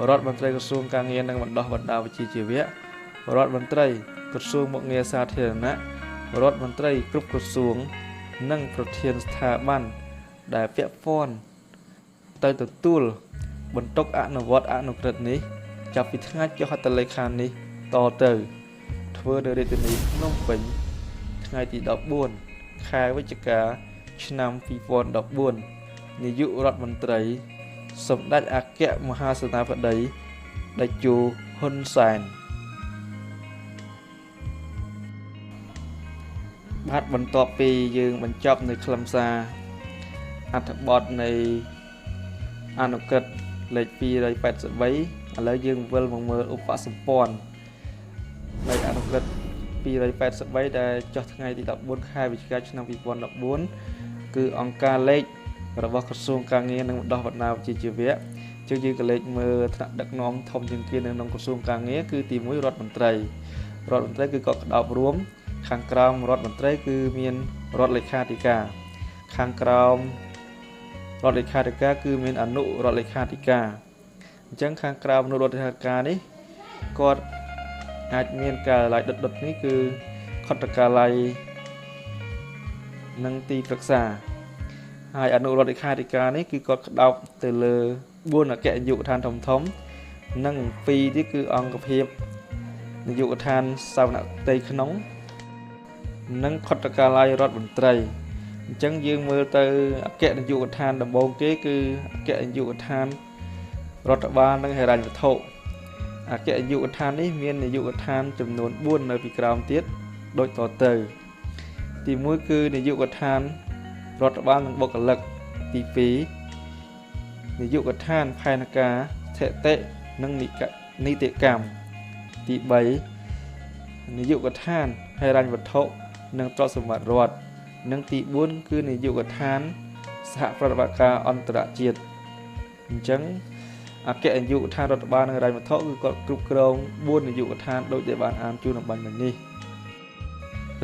Speaker 1: រដ្ឋមន្ត្រីក្រសួងការងារនិងបណ្ដុះបណ្ដាលវិជ្ជាជីវៈរដ្ឋមន្ត្រីក្រសួងមុខងារសាធារណៈរដ្ឋមន្ត្រីគ្រប់ក្រសួងនិងប្រធានស្ថាប័នដែលពាក់ព័ន្ធទៅទទួលបន្ទុកអនុវត្តអនុក្រឹត្យនេះចាប់ពីថ្ងៃចុះហត្ថលេខានេះតទៅធ្វើនៅរាជធានីភ្នំពេញថ្ងៃទី14ខែវិច្ឆិកាឆ្នាំ2014នាយករដ្ឋមន្ត្រីសម្ដេចអគ្គមហាសេនាបតីតេជោហ៊ុនសែនបាទបន្ទាប់ពីយើងបញ្ចប់នៅខ្លឹមសារអត្ថបទនៃអនុក្រឹត្យលេខ283ឥឡូវយើងវិលមកមើលឧបសម្ព័ន្ធនៃអនុក្រឹត្យ283ដែលចុះថ្ងៃទី14ខែវិច្ឆិកាឆ្នាំ2014គឺអង្គការលេខរបស់ក្រសួងការងារនិងបណ្ដុះបណ្ដាលវិជ្ជាជីវៈយើងក៏លេខមើលថ្នាក់ដឹកនាំធំជាងគេនៅក្នុងក្រសួងការងារគឺទី1រដ្ឋមន្ត្រីគឺក៏ក្តោបរួមខាងក្រោមរដ្ឋមន្ត្រីគឺមានរដ្ឋលេខាធិការខាងក្រោមរដ្ឋលេខាធិការគឺមានអនុរដ្ឋលេខាធិការអញ្ចឹងខាងក្រោមអនុរដ្ឋលេខាធិការនេះគាត់ អាចមានការឡាយដុតនេះគឺខុទ្ទកាល័យនិងទីប្រឹក្សាហើយអនុរដ្ឋលេខាធិការនេះគឺគាត់ក្តោបទៅលើ4អគ្គនាយកដ្ឋានធំនិង2ទៀតគឺអង្គភាពនាយកដ្ឋានសាវនផ្ទៃក្នុងនិងខុទ្ទកាល័យរដ្ឋមន្ត្រីអញ្ចឹងយើងមើលទៅអគ្គនាយកដ្ឋានដំបូងគេគឺអគ្គនាយកដ្ឋានរដ្ឋបាលនិងហិរញ្ញវត្ថុអគ្គនាយកដ្ឋាននេះមាននាយកដ្ឋានចំនួន4នៅពីក្រោមទៀតដូចតទៅទី1គឺនាយកដ្ឋានរដ្ឋបាលនិងបុគ្គលិកទី2នាយកដ្ឋានផែនការស្ថិតិនិងនីតិកម្មទី3នាយកដ្ឋានហិរញ្ញវត្ថុនិងទ្រព្យសម្បត្តិរដ្ឋនិងទី4គឺនាយកដ្ឋានសហប្រតិបត្តិការអន្តរជាតិអញ្ចឹងអគ្គនាយកដ្ឋានរដ្ឋបាលនិងហិរញ្ញវត្ថុគឺគាត់គ្រប់គ្រង4នាយកដ្ឋានដូចដែលបានអានជូនអំបញ្ញមិញនេះ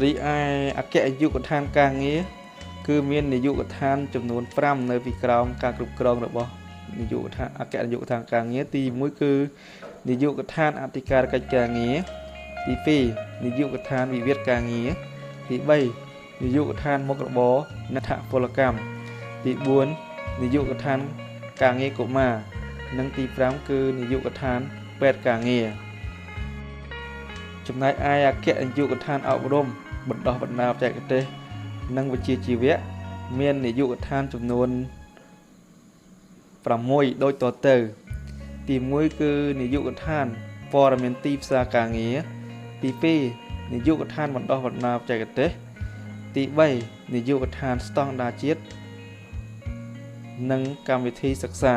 Speaker 1: រីឯអគ្គនាយកដ្ឋានការងារគឺមាននាយកដ្ឋានចំនួន5នៅពីក្រោមការគ្រប់គ្រងរបស់នាយកដ្ឋានអគ្គនាយកដ្ឋានការងារទី1គឺនាយកដ្ឋានអធិការកិច្ចការងារទី2នាយកដ្ឋានវិវាទការងារទី3នាយកដ្ឋានមុខរបរនិងថពលកម្មទី4នាយកដ្ឋានការងារកុមារនិងទី5គឺនាយកដ្ឋានពេទ្យការងារចំណែកឯអគ្គនាយកដ្ឋានអប់រំបណ្ដុះបណ្ដាលបច្ចេកទេសនិងវិជ្ជាជីវៈមាននាយកដ្ឋានចំនួន6ដូចតទៅទី1គឺនាយកដ្ឋានព័ត៌មានទីផ្សារការងារទី2នាយកដ្ឋានបណ្ដុះបណ្ដាលបច្ចេកទេសទី3នាយកដ្ឋានស្តង់ដារជាតិនិងកម្មវិធីសិក្សា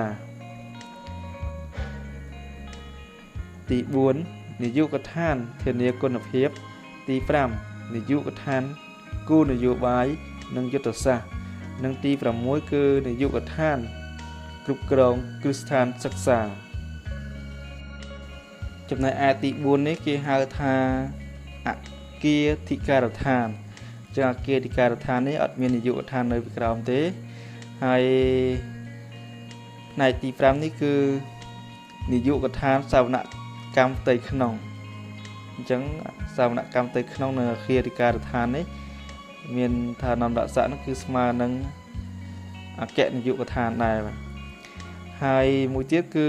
Speaker 1: ទី4នាយកដ្ឋានធានាគុណភាពទី5នាយកដ្ឋានគោលនយោបាយនិងយុទ្ធសាស្ត្រនិងទី6គឺនាយកដ្ឋានគ្រប់គ្រងគ្រឹះស្ថានសិក្សាចំណែកឯទី4នេះគេហៅថាអគារធិការដ្ឋានចឹងអគារធិការដ្ឋាននេះអត់មាននាយកដ្ឋាននៅពីក្រោមទេហើយផ្នែកទី5នេះគឺនាយកដ្ឋានសាវនកម្មផ្ទៃក្នុងអញ្ចឹងសាវនកម្មផ្ទៃក្នុងនៅអគារធិការដ្ឋាននេះមានឋានន្តរស័ក្តិនោះគឺស្មើនឹងអគ្គនាយកដ្ឋានដែរបាទហើយមួយទៀតគឺ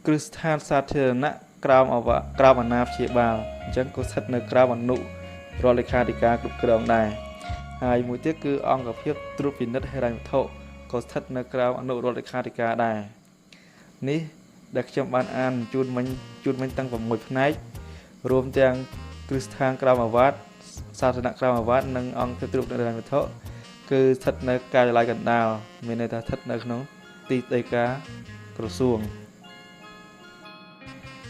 Speaker 1: គ្រឹះស្ថានសាធារណៈក្រោមអាណាព្យាបាលអញ្ចឹងក៏ស្ថិតនៅក្រោមអនុរដ្ឋលេខាធិការគ្រប់គ្រងដែរហើយមួយទៀតគឺអង្គភាពត្រួតពិនិត្យហិរញ្ញវត្ថុក៏ស្ថិតនៅក្រោមអនុរដ្ឋលេខាធិការដែរនេះដែលខ្ញុំបានអានជូនមិញតាំង6ផ្នែករួមទាំងគ្រឹះស្ថានក្រោមអាវ៉ាត់សាធារណៈក្រោមអាវ៉ាត់និងអង្គភាពត្រួតពិនិត្យហិរញ្ញវត្ថុគឺស្ថិតនៅការិយាល័យកណ្ដាលមានន័យថាស្ថិតនៅក្នុងទីស្តីការក្រសួង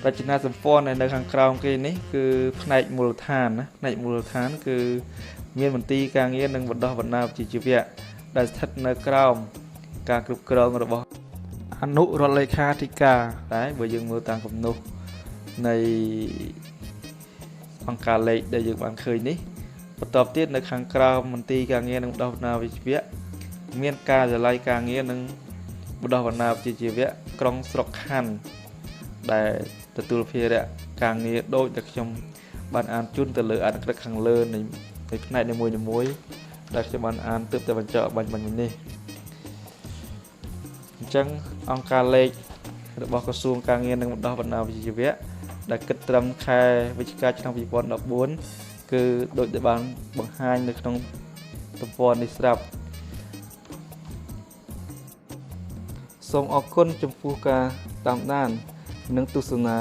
Speaker 1: រចនាសម្ព័ន្ធនៅខាងក្រោមគេនេះគឺផ្នែកមូលដ្ឋានណាផ្នែកមូលដ្ឋានគឺមានមន្ទីរការងារនិងបណ្ដុះបណ្ដាលវិជ្ជាជីវៈដែលស្ថិតនៅក្រោមការគ្រប់គ្រងរបស់អនុរដ្ឋលេខាធិការតែបើយើងមើលតាមគំនូសនៃអង្គការលេខដែលយើងបានឃើញនេះបន្តទៀតនៅខាងក្រោមមន្ទីរការងារនិងបណ្ដុះបណ្ដាលវិជ្ជាជីវៈមានការិយាល័យការងារនិងបណ្ដុះបណ្ដាលវិជ្ជាជីវៈក្រុងស្រុកខណ្ឌដែលទទួលភារៈការងារដូចដែលខ្ញុំបានអានជូនទៅលើអត្ថបទខាងលើនៃផ្នែកនីមួយៗដែលខ្ញុំបានអានទើបតែបញ្ចប់បាញ់នេះអញ្ចឹងអង្គការលេខរបស់ក្រសួងការងារនិងបណ្ដុះបណ្ដាលវិជ្ជាជីវៈដែលគិតត្រឹមខែវិច្ឆិកាឆ្នាំ2014គឺដូចដែលបានបង្ហាញនៅក្នុងទំព័រនេះស្រាប់សូមអរគុណចំពោះការតាមដាននិងទស្សនា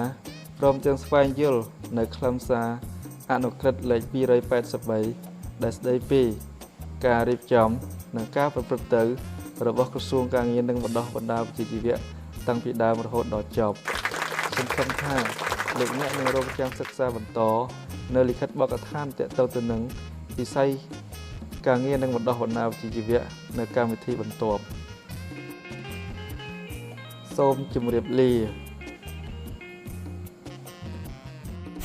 Speaker 1: ព្រមទាំងស្វែងយល់នៅខ្លឹមសារអនុក្រឹត្យលេខ283ដែលស្ដីពីការរៀបចំនិងការប្រព្រឹត្តទៅរបស់ក្រសួងការងារនិងបណ្ដុះបណ្ដាលវិជ្ជាជីវៈតាំងពីដើមរហូតដល់ចប់សង្ឃឹមថាលោកអ្នកនឹងរងចាំសិក្សាបន្តនៅលិខិតបកឋានទាក់ទងទៅនឹងវិស័យការងារនិងបណ្ដុះបណ្ដាលវិជ្ជាជីវៈនៅកម្មវិធីបន្ទាប់សូមជម្រាបលា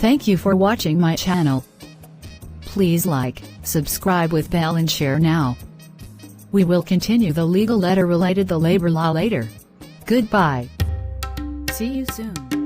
Speaker 3: Thank you for watching my channel. Please like, subscribe with bell and share now. We will continue the legal letter related the labor law later. Goodbye. See you soon.